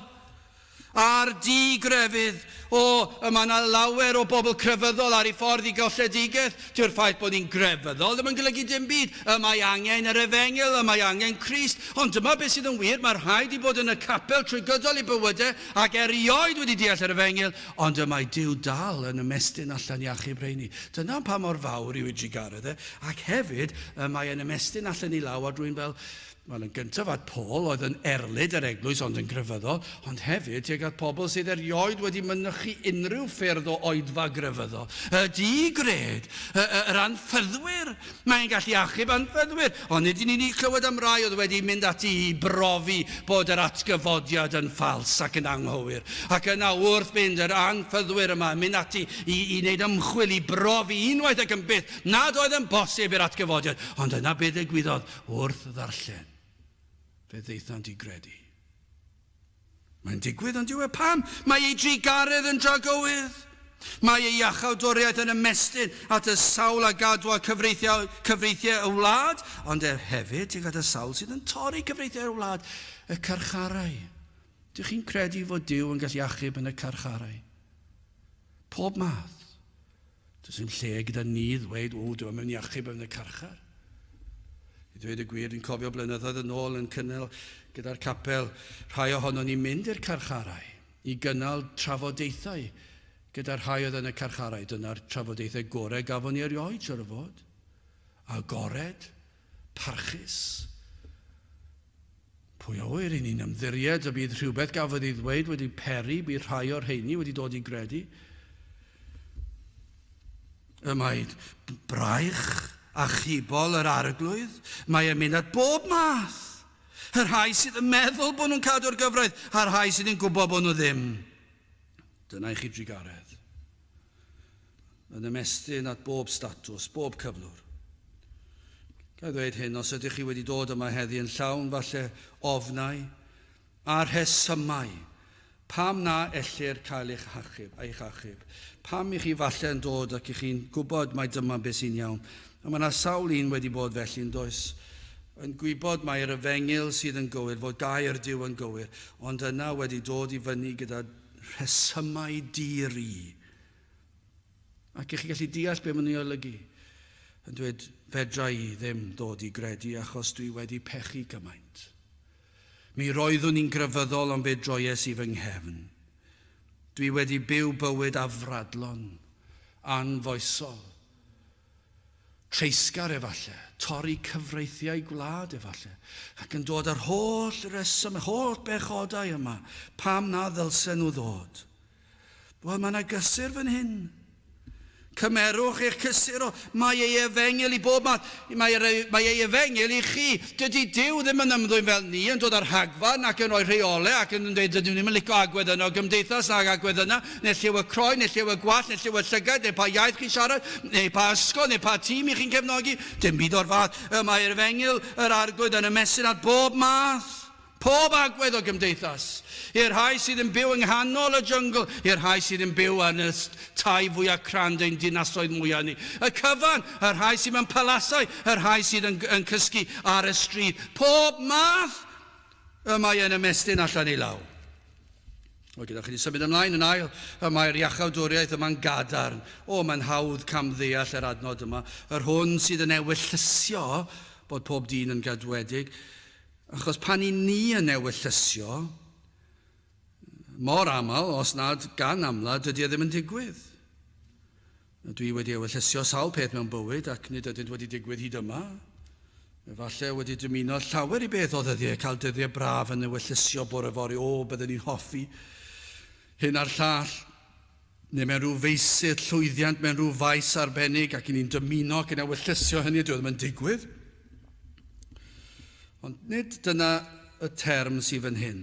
a'r digrefydd. Mae yna lawer o bobl crefyddol ar ei ffordd i Cadwedigaeth. Dyw'r ffaith bod ni'n grefyddol ddim yn golygu dim byd. Mae angen yr efengil, mae angen Crist. Ond dyma beth sydd yn wir, mae'r rhaid i bod yn y capel trwy gydol i bywydau ac erioed wedi deall yr efengil. Ond mae Duw dal yn ymestyn allan i achub rheini. Dyna pa mor fawr yw ei drigaredd. Ac hefyd mae yn ymestyn allan i law a drwy'n fel... Wel, yn gyntaf at Paul oedd yn erlyd yr eglwys ond yn grefyddol, ond hefyd tuag at pobl sydd erioed wedi mynychu unrhyw ffyrdd o oedfa grefyddol. Y digred, yr anffyddwyr, mae'n gallu achub anffyddwyr, ond nid ni'n clywed am rai oedd wedi mynd ati i brofi bod yr atgyfodiad yn ffals ac yn anghywir. Ac yna wrth fynd yr anffyddwyr yma, mynd ati i wneud ymchwil i brofi unwaith ac yn byth, nad oedd yn bosib i'r atgyfodiad, ond yna beth ddigwyddodd wrth ddarllen. Fe ddeithant i gredu. Mae'n digwydd ond diwedd pam. Mae ei drigaredd yn dragowydd. Mae ei iachawdwriaeth yn ymestyn at y sawl a gadwa cyfreithiau y wlad, ond hefyd tuag at y sawl sydd yn torri cyfreithiau y wlad, y carcharau. Dych chi'n credu fod Duw yn gallu achub yn y carcharau? Pob math. Does dim lle gyda ni ddweud, dwi'n mynd i achub yn y carchar. I ddweud y gwir, dwi'n cofio blynyddoedd yn ôl yn cynnal gyda'r capel, rhai ohono ni'n mynd i'r carcharau i gynnal trafodaethau gyda'r rhai oedd yn y carcharau. Dyna'r trafodaethau gorau gafon ni erioed, siwr o fod. Agored, parchus. Pwy a wyr i ni'n ymddiried y bydd rhywbeth gafodd ei ddweud wedi peri, bydd rhai o'r rheini wedi dod i gredu. Mae braich a chibol yr arglwydd, mae e'n mynd at bob math. Yr rhai sydd yn meddwl bod nhw'n cadw'r gyfraith, a'r rhai sydd yn gwybod bod nhw ddim. Dyna i chi drigaredd. Yn ymestyn at bob statws, bob cyflwr. Ga i ddweud hyn, os ydych chi wedi dod yma heddi yn llawn falle ofnau a rhesymau, pam na ellir cael eich achub? Pam i chi falle yn dod ac i chi'n gwybod mai dyma beth sy'n iawn? A mae yna sawl un wedi bod felly'n does. Yn gwybod mae'r efengil sydd yn gywir, fod gair Duw yn gywir, ond yna wedi dod i fyny gyda rhesymau diri. Ac i chi gallu deall be maen nhw'n olygu. Yn dweud, fedra I ddim dod I gredu achos dwi wedi pechu gymaint. Mi roeddwn ni'n grefyddol am fe droies I fy nghefn. Dwi wedi byw bywyd afradlon, anfoesol, treisgar efallai, torri cyfreithiau gwlad efallai, ac yn dod ar holl resym, holl bechodau yma, pam na ddylsen nhw ddod. Wel, mae yna gysur fan hyn. Cymerwch eich cysuro. Mae ei efengil I bob math. Mae ei efengil I chi. Dydy Duw ddim yn ymddwyn fel ni yn dod ar hagfan ac yn rhoi rheolau ac yn dweud dydyn nhw ddim yn licio agwedd yno gymdeithas nag agwedd yna, neu lliw y croen, neu lliw y gwall, neu lliw y llygad, neu pa iaith chi'n siarad, neu pa ysgol, neu pa tîm I chi'n cefnogi. Dim byd o'r fath. Mae'r efengil, yr arglwydd yn ymestyn at bob math. Pob agwedd o gymdeithas. I'r rhai sydd yn byw yng nghanol y jyngl, i'r rhai sydd yn byw yn y tai fwyaf crandau'n dinasoedd mwyaf ni. Y cyfan, y rhai sydd mewn palasau, y rhai sydd yn cysgu ar y stryd. Pob math mae yn ymestyn allan I law. O, gyda chi wedi symud ymlaen yn ail, mae'r iachawdwriaeth yma'n gadarn. O, mae'n hawdd cam ddeall yr adnod yma. Yr hwn sydd yn ewyllysio bod pob dyn yn gadwedig. Achos pan I ni yn ewyllysio, mor aml, os nad gan amla, dydy e ddim yn digwydd. Dwi wedi ewyllysio sawl peth mewn bywyd ac nid ydynt wedi digwydd hyd yma. Efallai wedi dymuno llawer I beth o ddyddiau, cael dyddiau braf yn ewyllysio bore fori, o, byddwn ni'n hoffi hyn a'r llall. Neu mewn rhyw feisydd llwyddiant, mewn rhyw faes arbennig ac ni'n dymuno ac yn ewyllysio hynny, dwi ddim yn digwydd. Ond nid dyna y term sydd fan hyn.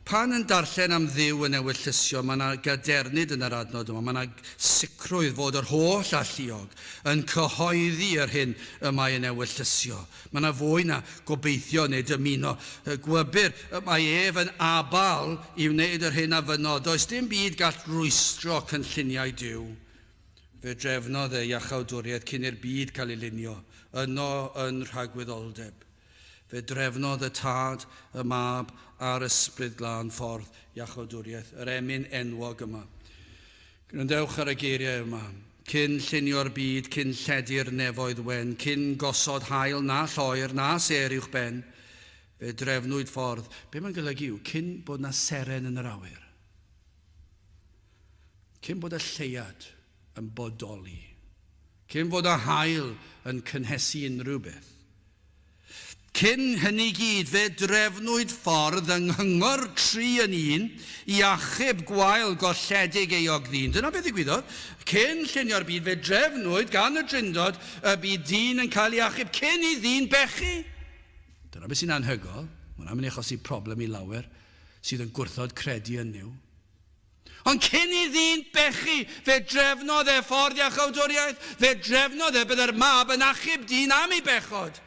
Pan yn darllen am Dduw yn ewyllysio, mae yna gadernid yn yr adnod yma. Mae yna sicrwydd fod yr holl alluog yn cyhoeddi yr hyn y mae yn ewyllysio. Mae yna fwy na gobeithio neu dymuno. Gwybyr, mae ef yn abal I wneud yr hyn a fynod. Does dim byd gall rwystro cynlluniau Duw. Fe drefnodd iachawdwriaeth cyn i'r byd cael ei lunio. Yno yn rhagwyddoldeb. Fe drefnodd y tad, y mab a'r ysbryd glân ffordd iachawdwriaeth, yr emyn enwog yma. Gwrandewch ar y geiriau yma. Cyn llunio'r byd, cyn lledu'r nefoedd wen, cyn gosod hael na lloer na ser uwch ben, fe drefnwyd ffordd. Be mae'n golygu yw, cyn bod na seren yn yr awyr. Cyn bod y lleiad yn bodoli. Cyn bod y hael yn cynhesu unrhyw beth. Cyn hynny gyd, fe drefnwyd ffordd yng nghyngor 3 yn 1 I achub gwael golledig eog ddyn. Dyna beth ddigwyddodd. Cyn llunio'r byd, fe drefnwyd gan y drindod y bydd dyn yn cael ei achub cyn I ddyn bechu. Dyna beth sy'n anhygol. Mae'n mynd I achosi problem I lawer sydd yn gwrthod credu yn nhw. Ond cyn I ddyn bechu, fe drefnodd ffordd iachawdwriaeth. Fe drefnodd bydd yr mab yn achub dyn am ei bechod.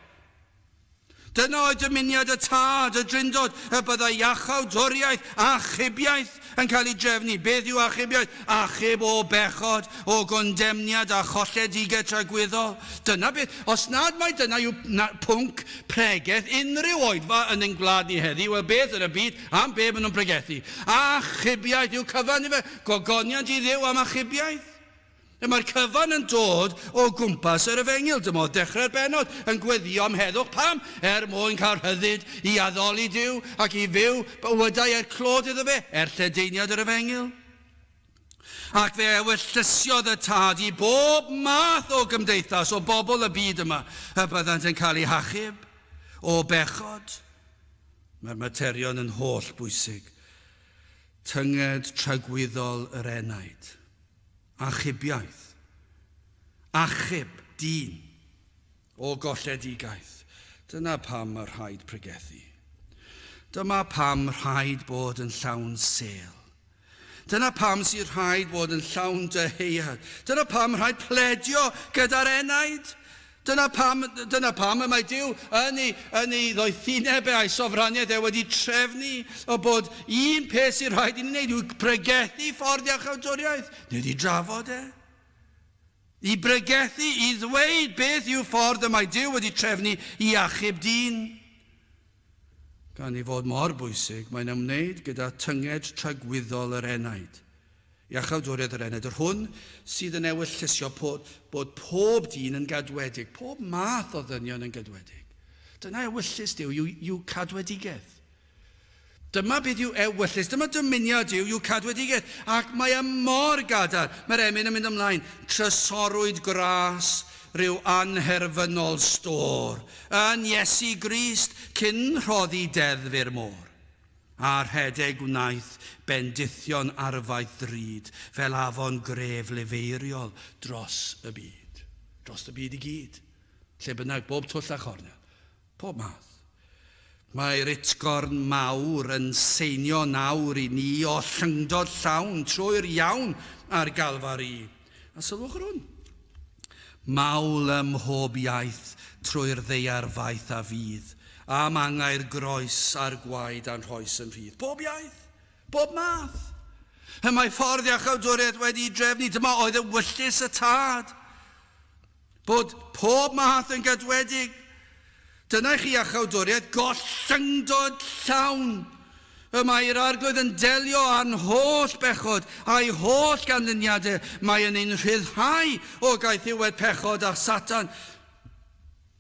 Dyna oedd dymuniad y tad, y drindod, y byddai iachawdwriaeth, achubiaeth yn cael ei drefnu. Beth yw achubiaeth? Achub o bechod, o gondemniad a cholledigaeth tragwyddol. Dyna beth, os nad mai dyna yw pwnc pregeth unrhyw oedfa yn ein gwlad ni heddi, wel beth yn y byd am be maen nhw'n pregethu. Achubiaeth yw cyfan I fe, gogoniant I Dduw am achubiaeth. Mae'r cyfan yn dod o gwmpas yr efengil. Dyma o dechrau'r benod yn gweddio am heddwch pam mwyn cael rhyddid I addoli Duw ac I fyw bywydau clod iddo fe lledaeniad yr efengil. Ac fe ewyllysiodd y tad I bob math o gymdeithas o bobl y byd yma y byddant yn cael eu hachub o bechod. Mae'r materion yn holl bwysig. Tynged tragwyddol yr enaid. Achubiaeth, achub, dyn, o golledigaeth. Dyna pam mae'r rhaid pregethu. Dyma pam rhaid bod yn llawn sel. Dyna pam sy'n rhaid bod yn llawn deheuad. Dyna pam rhaid pledio gyda'r enaid. Dyna pam mae Duw yn ei ddoethineb a'i sofraniaeth wedi trefnu o bod un peth sy'n rhaid I ni wneud yw pregethu ffordd iachawdwriaeth. Nid I drafod I bregethu, I ddweud beth yw ffordd y mae Duw wedi trefnu I achub dyn. gan ei fod mor bwysig, mae'n ymwneud gyda tynged tragwyddol yr enaid. Iachawdwriaeth yr enaid, yr hwn sydd yn ewyllysio bod pob dyn yn gadwedig, pob math o ddynion yn gadwedig. Dyna ewyllus Duw, yw Cadwedigaeth. Dyma beth yw ewyllus, dyma dymuniad yw Cadwedigaeth, ac mae mor gadarn. Mae'r emyn yn mynd ymlaen, trysorwyd gras, rhyw anherfynol stor, yn Iesu Grist cyn rhoddi deddfu'r môr. A rhedeg wnaeth bendithion arfaith ddrud, fel afon gref leferiol dros y byd. Dros y byd I gyd. Lle bynnag, bob twll a chornel. Pob math. Mae'r utgorn mawr yn seinio nawr I ni o llyngdod llawn trwy'r iawn ar galfari. A sylwch ar hwn. Mawl ym mhob iaith trwy'r ddeiarfaith a fydd. Am angau'r groes a'r gwaed a'n rhoes yn rhydd. Bob iaith, bob math. Y mae ffordd iachawdwriaeth wedi drefnu, dyma oedd y wyllus y tad. Bod pob math yn gadwedig. Dyna chi iachawdwriaeth, gollyngdod llawn. Y mae'r arglwydd yn delio a'n holl bechod a'i holl ganlyniadau. Mae yn ein rhyddhau o gaethiwed pechod a Satan.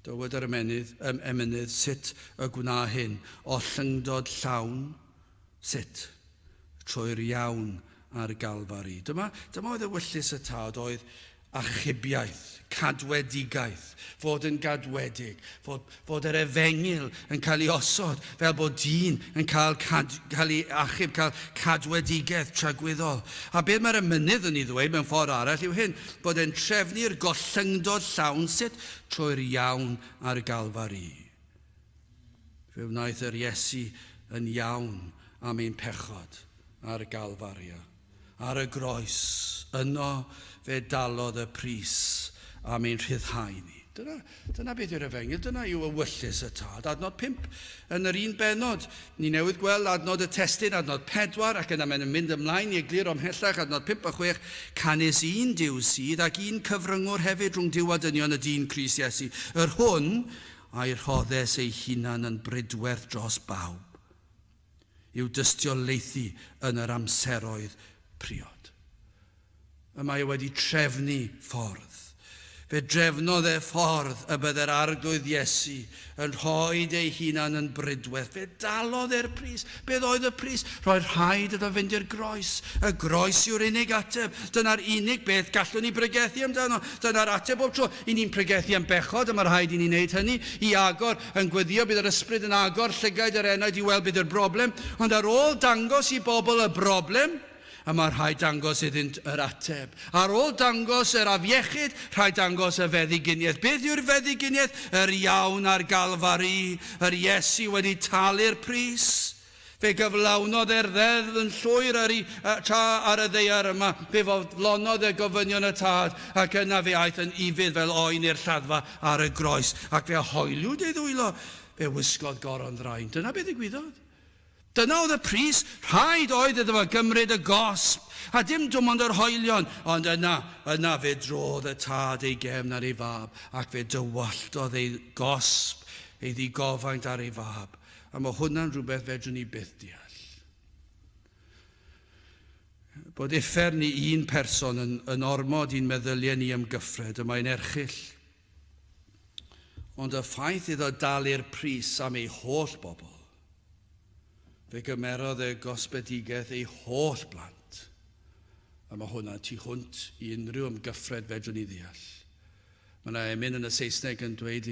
Dywed yr emynydd, sut y gwna hyn, o llyngdod llawn, sut, trwy'r iawn ar galfari. Dyma oedd y wyllus y tad, oedd achubiaeth, cadwedigaeth, fod yn gadwedig, fod yr efengil yn cael ei osod, fel bod dyn yn cael ei achub, cael cadwedigaeth tragwyddol. A beth mae'r emynydd yn ei ddweud mewn ffordd arall yw hyn, bod e'n trefnu'r gollyngdod llawn sut trwy'r iawn ar galfari. Fe wnaeth yr Iesu yn iawn am ein pechod ar galfaria. Ar y groes, yno fe dalodd y pris am ein rhyddhau ni. Dyna beth yw'r efengil, dyna yw y wyllus y tad. Adnod 5 yn yr un benod. Ni newydd gweld adnod y testun, adnod 4, ac yna mae'n mynd ymlaen I eglur ymhellach, adnod 5 a 6. Canis un Duw sydd, ac un cyfryngwr hefyd rhwng Duw a dynion y dyn Crist Iesu. Yr hwn a'i rhoddes ei hunan yn brydwerth dros bawb. Yw dystiolaethu yn yr amseroedd priod. Y mae wedi trefnu ffordd. Fe drefnodd ffordd y byddai'r arglwydd Iesu yn rhoi ei hunan yn brydwerth. Fe dalodd pris. Beth oedd y pris? Roedd rhaid iddo fynd i'r groes. Y groes yw'r unig ateb. Dyna'r unig beth gallwn ni pregethu amdano. Dyna'r ateb bob tro. I ni'n pregethu am bechod, a mae rhaid I ni wneud hynny. I agor yn gweddio bydd yr ysbryd yn agor llygaid yr enaid I weld bydd yr broblem. Ond ar ôl dangos I bobl y broblem, a mae rhaid dangos iddynt yr ateb. Ar ôl dangos yr afiechyd, rhaid dangos y feddyginiaeth. Beth yw'r feddyginiaeth? Yr iawn ar galfari, yr Iesu wedi talu'r pris. Fe gyflawnodd ddeddf yn llwyr ar y ddeiar yma. Fe fodlonodd gofynion y tad, ac yna fe aeth yn ifydd fel oen i'r lladdfa ar y groes. Ac fe hoeliwyd ei ddwylo, fe wisgodd goron ddrain. Dyna beth ddigwyddodd. Dyna oedd y pris, rhaid oedd iddo fe gymryd y gosb, a dim dim ond yr hoelion, ond yna fe drodd y tad ei gefn ar ei fab, ac fe dywalltodd ei gosb, ei ddigofaint ar ei fab. A mae hwnna'n rhywbeth fedrwn ni byth deall. Bod effer ni un person yn ormod i'n meddyliau ni am gyffred, y mae'n erchyll. Ond y ffaith iddo dalu'r pris am ei holl bobl, fe gymerodd gosbedigaeth ei holl blant. A mae hwnna tu hwnt I unrhyw ymgyffred fedrwn ni ddeall. Mae yna emyn yn y Saesneg yn dweud,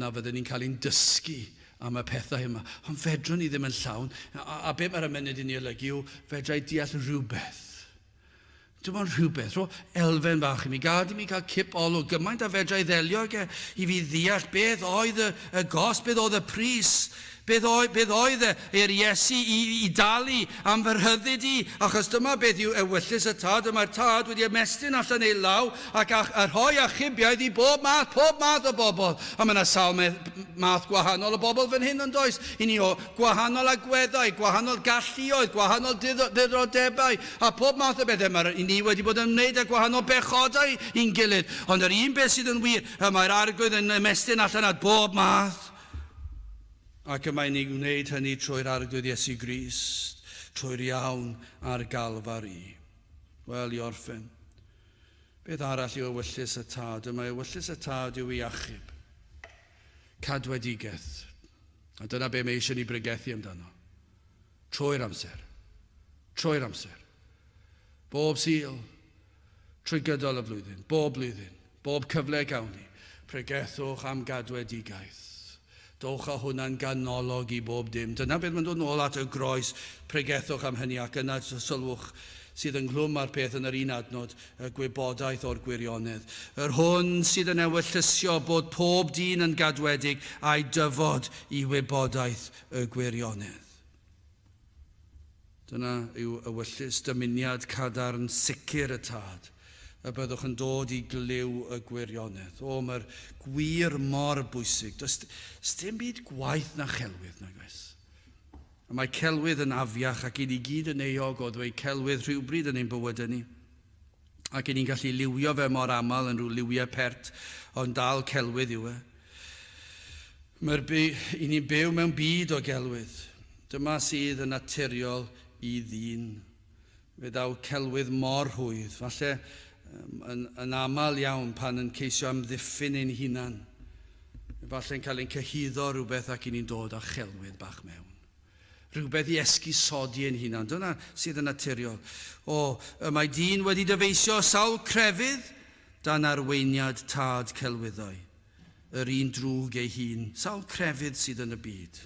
na fyddwn ni'n cael ein dysgu am y pethau yma. Ond fedrwn ni ddim yn llawn. A be mae'r emynydd I ni olygu yw fedrai deall rhywbeth. Dim ond rhywbeth, ro elfen fach I mi. Gad I mi cael cip olwg gymaint a fedrai ddelio I fi ddeall beth oedd y gosb, beth oedd y pris. Beth oedd yr Iesu I dalu am fy rhyddid I, achos dyma beth yw ewyllus y tad, mae'r tad wedi ymestyn allan ei law ac rhoi achubiaeth I bob math o bobl. A mae yna sawl math gwahanol o bobl fan hyn yn does. I ni o gwahanol agweddau, gwahanol galluoedd, gwahanol diddordebau, a pob math o bethau. I ni wedi bod yn wneud â gwahanol bechodau i'n gilydd. Ond yr un beth sydd yn wir, mae'r arglwydd yn ymestyn allan at bob math Ac y mae'n ei wneud hynny trwy'r arglwydd Iesu Grist, trwy'r iawn ar galfari. Wel, i orffen. Beth arall yw ewyllus y tad? Mae ewyllus y tad yw ei achub. Cadwedigaeth. A dyna be mae eisiau ni bregethu amdano. Trwy'r amser. Trwy'r amser. Bob Sul. Trwy gydol y flwyddyn. Bob blwyddyn. Bob cyfle gawn ni. Pregethwch am gadwedigaeth. Dowch â hwnna'n ganolog i bob dim. Dyna beth mae'n dod nôl at y groes. Pregethwch am hynny ac yna sylwch sydd yn glwm ar peth yn yr un adnod, y gwybodaeth o'r gwirionedd. Yr hwn sydd yn ewyllysio bod pob dyn yn gadwedig a'i dyfod i wybodaeth y gwirionedd. Dyna yw ewyllus dymuniad cadarn sicr y tad, y byddwch yn dod i gliw y gwirionedd. O, mae'r gwir mor bwysig. Does dim byd gwaith na chelwydd, nag oes. Mae celwydd yn afiach ac i ni gyd yn eog o ddweud celwydd rhywbryd yn ein bywydau ni. Ac i ni'n gallu liwio fe mor aml yn rhyw liwiau pert, ond dal celwydd yw e. I ni'n byw mewn byd o gelwydd. Dyma sydd yn naturiol i ddyn. Fe ddaw celwydd mor hwydd. Falle yn aml iawn pan yn ceisio amddiffyn ein hunan. Falle'n cael ein cyhyddo rhywbeth ac i ni'n dod â chelwydd bach mewn. Rhywbeth i esgusodi ein hunan. Dyna sydd yn naturiol. Mae dyn wedi dyfeisio sawl crefydd dan arweiniad tad celwyddau. Yr un drwg ei hun. Sawl crefydd sydd yn y byd.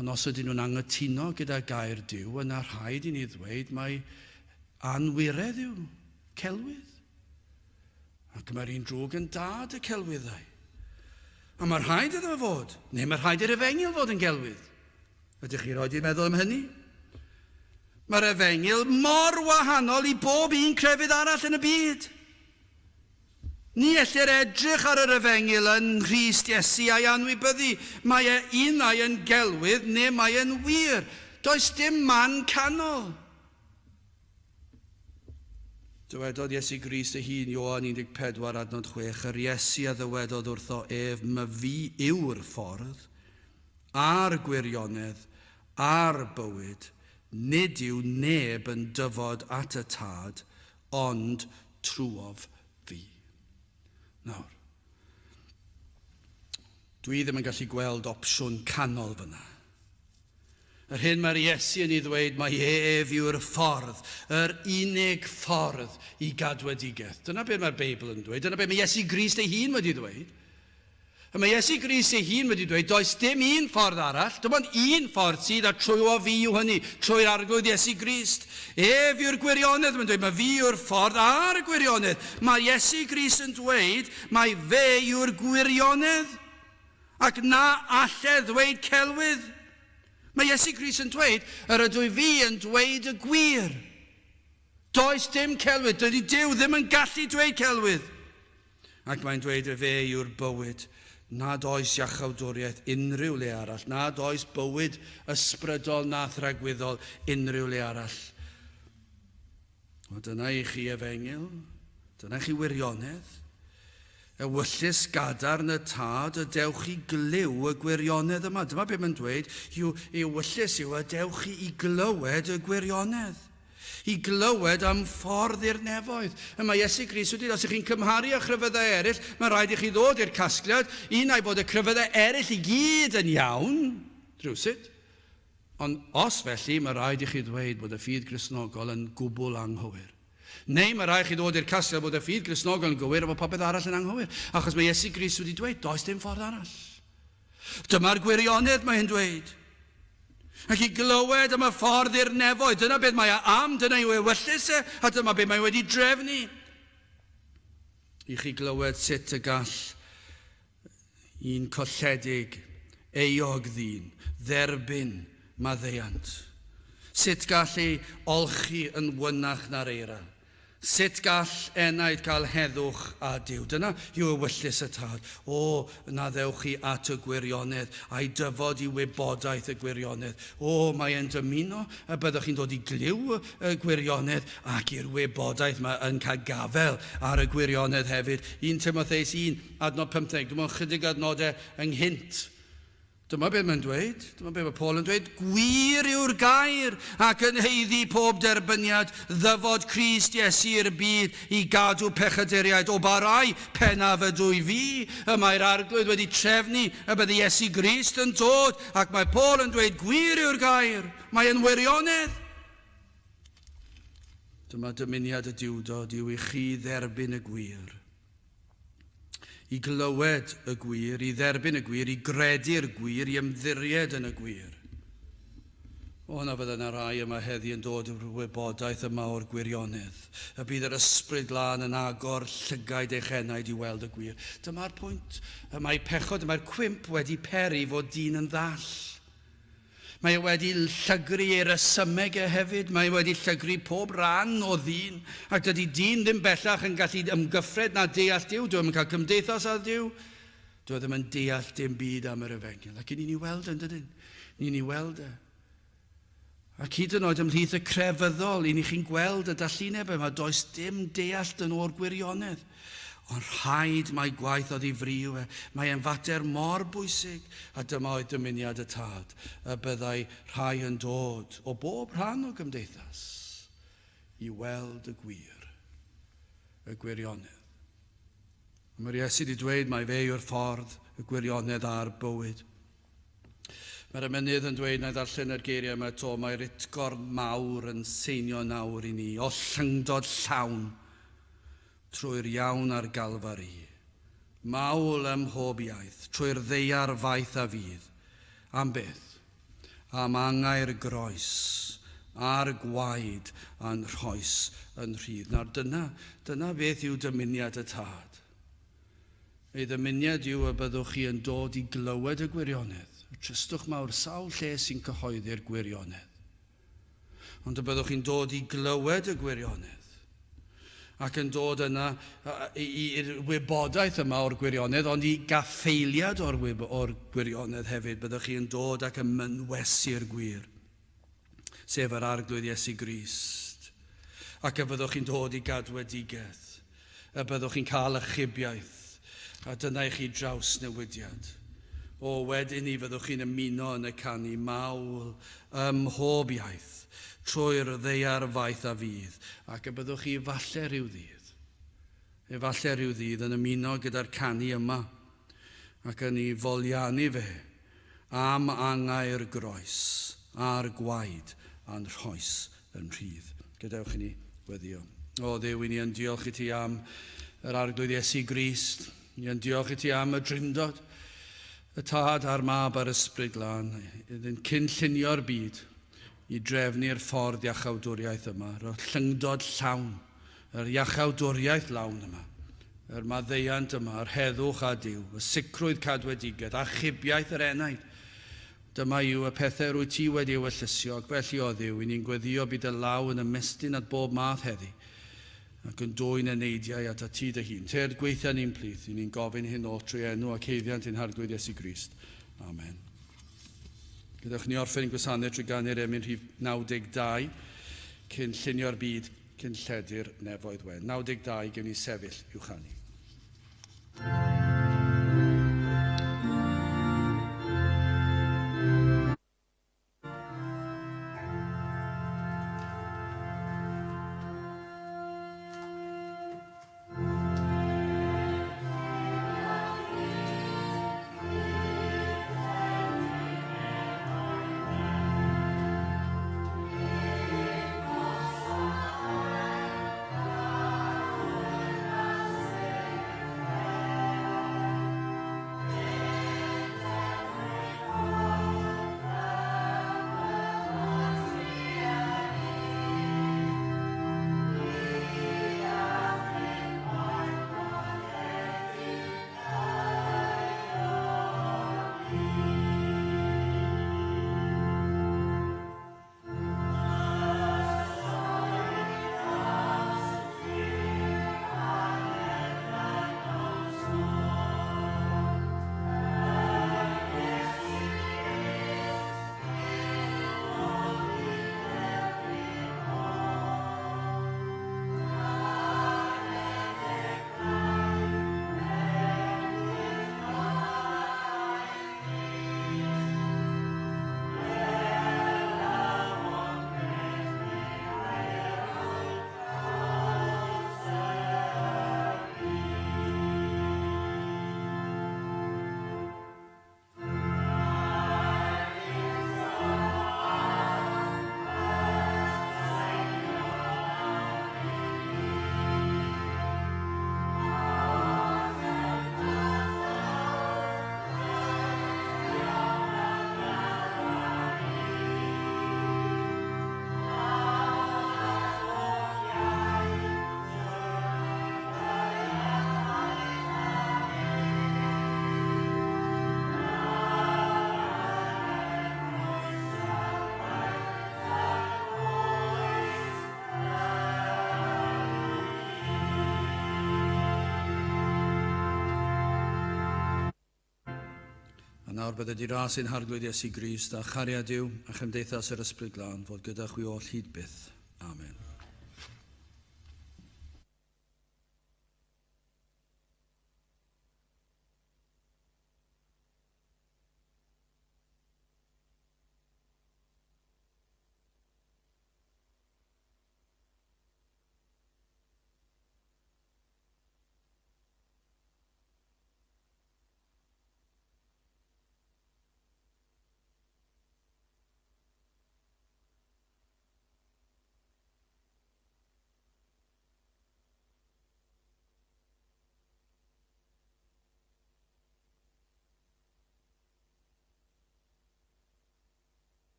Ond os ydyn nhw'n anghytuno gyda gair Duw, yna rhaid i ni ddweud mae anwiredd yw celwydd. Ac mae'r un drwg yn dad y celwyddau. A mae'r rhaid iddo fod, neu mae'r rhaid i'r efengyl fod yn gelwydd. Ydych chi roed i meddwl am hynny? Mae'r efengyl mor wahanol i bob un crefydd arall yn y byd. Ni ellir edrych ar yr efengyl yn Rhys Iesu a'i anwybyddu. Mae unau yn gelwydd neu mae yn wir. Does dim man canol. Dywedodd Iesu Grist ei hun, Ioan 14 adnod 6, yr Iesu a ddywedodd wrtho ef, my fi yw'r ffordd, a'r gwirionedd, a'r bywyd, nid yw neb yn dyfod at y tad, ond trwof fi. Nawr, dwi ddim yn gallu gweld opsiwn canol fyna. Yr hyn mae'r Iesu yn ei ddweud, mae ef yw'r ffordd, yr unig ffordd i gadwedigaeth. Dyna beth mae'r Beibl yn dweud, dyna beth mae Iesu Grist ei hun wedi dweud. A mae Iesu Grist ei hun wedi dweud, does dim un ffordd arall, dim ond un ffordd sydd a trwy o fi yw hynny, trwy'r arglwydd Iesu Grist. Ef yw'r gwirionedd, mae'n dweud, mae fi yw'r ffordd a'r gwirionedd. Mae Iesu Grist yn dweud, mae fe yw'r gwirionedd, ac na allai ddweud celwydd. Mae Iesu Grist yn dweud, yr ydw i fi yn dweud y gwir. Does dim celwydd, dydy Duw ddim yn gallu dweud celwydd. Ac mae'n dweud y fe yw'r bywyd, nad oes iachawdwriaeth unrhyw le arall, nad oes bywyd ysbrydol na thragwyddol unrhyw le arall. O dyna i chi efengyl, dyna chi wirionedd, ewyllus gadarn y tad, y dewch i gliw y gwirionedd yma. Dyma beth mae'n dweud, i ewyllus yw y dewch i glywed y gwirionedd. I glywed am ffordd i'r nefoedd. Y mae Iesu Grist wedi, os ych chi'n cymharu â chryfyddau eraill, mae'n rhaid i chi ddod i'r casgliad, unai bod y cryfyddau eraill i gyd yn iawn, rhywsut. Ond os felly, mae'n rhaid i chi ddweud bod y ffydd Gristnogol yn gwbl anghywir. Neu mae rhaid chi ddod i'r casgliad bod y ffydd Gristnogol yn gywir a bod popeth arall yn anghywir. Achos mae Iesu Grist wedi dweud, does dim ffordd arall. Dyma'r gwirionedd mae hyn dweud. Ac i glywed am y ffordd i'r nefoedd. Dyna beth mae am, dyna yw ewyllus e, a dyma beth mae wedi drefnu. I chi glywed sut y gall un colledig, eog ddyn, dderbyn maddeiant. Sut gall ei olchi yn wynach na'r eira. Sut gall enaid cael heddwch a Duw. Dyna yw ewyllus y tad. Na ddewch chi at y gwirionedd a'i dyfod i wybodaeth y gwirionedd. Mae e'n dymuno a byddwch chi'n dod i gliw y gwirionedd ac i'r wybodaeth mae yn cael gafel ar y gwirionedd hefyd. 1 Timotheus 1, adnod 15. Dwi'n meddwl chydig adnodau ynghynt Dyma beth mae'n dweud, dyma beth mae Paul yn dweud, gwir yw'r gair ac yn heiddi pob derbyniad, ddyfod Crist Iesu i'r byd i gadw pechaduriaid o barau pennaf y dwy fi. Y mae'r arglwydd wedi trefnu y bydde Iesu Grist yn dod, ac mae Paul yn dweud gwir yw'r gair, mae'n wirionedd. Dyma dymuniad y diwdod yw i chi dderbyn y gwir, i glywed y gwir, i dderbyn y gwir, i gredu'r gwir, i ymddiried yn y gwir. O na fydda yna rai yma heddi yn dod o'r wybodaeth yma o'r gwirionedd. Y bydd yr ysbryd lan yn agor llygaid eich enaid i weld y gwir. Dyma'r pwynt. Mae pechod, mae'r cwymp wedi peri fod dyn yn ddall. Mae wedi llygru ei resymeg hefyd. Mae wedi llygru pob ran o ddyn. Ac dydy dyn ddim bellach yn gallu ymgyffred na deall Duw. Dwi'n cael cymdeithas ar Duw. Dwi ddim yn deall dim byd am yr Efengyl. Ac ni'n ei weld yn dydyn. Ni'n ei weld e. Ac hyd yn oed ymhlith y crefyddol, i ni chi'n gweld y dallineb yma, does dim deall yn o'r gwirionedd. Ond rhaid mae gwaith oedd i friw e. Mae e'n fater mor bwysig, a dyma oedd dymuniad y tad, y byddai rhai yn dod o bob rhan o gymdeithas i weld y gwir, y gwirionedd. Mae'r Iesu wedi dweud mae fe yw'r ffordd, y gwirionedd a'r bywyd. Mae'r emynydd yn dweud na ddarllen yr geiriau yma to, mae'r utgorn mawr yn seinio nawr i ni, o llyngdod llawn, trwy'r iawn ar galfari, mawl ym mhob iaith, trwy'r ddeiar faith a fydd, am beth, am angau'r groes, a'r gwaed a'n rhoes yn rhydd. Nawr dyna beth yw dymuniad y tad. Ei ddymuniad yw y byddwch chi yn dod i glywed y gwirionedd. Trystwch mawr sawl lle sy'n cyhoeddi'r gwirionedd. Ond y byddwch chi'n dod i glywed y gwirionedd. Ac yn dod yna i'r wybodaeth yma o'r gwirionedd, ond i gaffeiliad o'r gwirionedd hefyd, byddwch chi yn dod ac yn mynwesu'r gwir, sef yr arglwydd Iesu Grist. Ac y byddwch chi'n dod i Cadwedigaeth, y byddwch chi'n cael ychubiaeth, a dyna i chi draws newidiad. O wedyn ni fyddwch chi'n ymuno yn y canu mawl ym mhob iaith, trwy'r ddeiar faith a fydd, ac y byddwch chi falle rhyw ddydd yn ymuno gyda'r canu yma, ac yn ei foliannu fe am angau'r groes, a'r gwaed a'n rhoes yn rhydd. Gadewch i ni weddio. O Dduw, i ni yn diolch i ti am yr arglwydd Iesu Grist, ni yn diolch i ti am y drindod, y tad a'r mab a'r ysbryd glân, yn cynllunio'r byd, i drefnu'r ffordd iachawdwriaeth yma, yr llyngdod llawn, yr iachawdwriaeth lawn yma, yr maddeiant yma, yr heddwch a Duw, y sicrwydd cadwedigaeth, a chybiaeth yr enaid. Dyma yw y pethau rwy ti wedi ewyllysio, ac felly o Dduw, i ni'n gweddio byd y law yn ymestyn at bob math heddi, ac yn dwy'n eneidiau at y ti dy hun. Te'r gweithio ni'n plith, i ni'n gofyn hyn o trwy enw ac heiddiant i'n harglwydd Iesu Grist. Amen. Gydwch ni orffen yn gwasanaeth trwy ganu'r emyn rhif 92, cyn llunio'r byd, cyn lledu'r nefoedd wen. 92, gewn ni sefyll i'w chanu.
nawr bydde di ras ein harglwyd Iesu Grist a chariad yw a chymdeithas yr ysbryd glân fod gyda chwi oll hyd byth. Amen.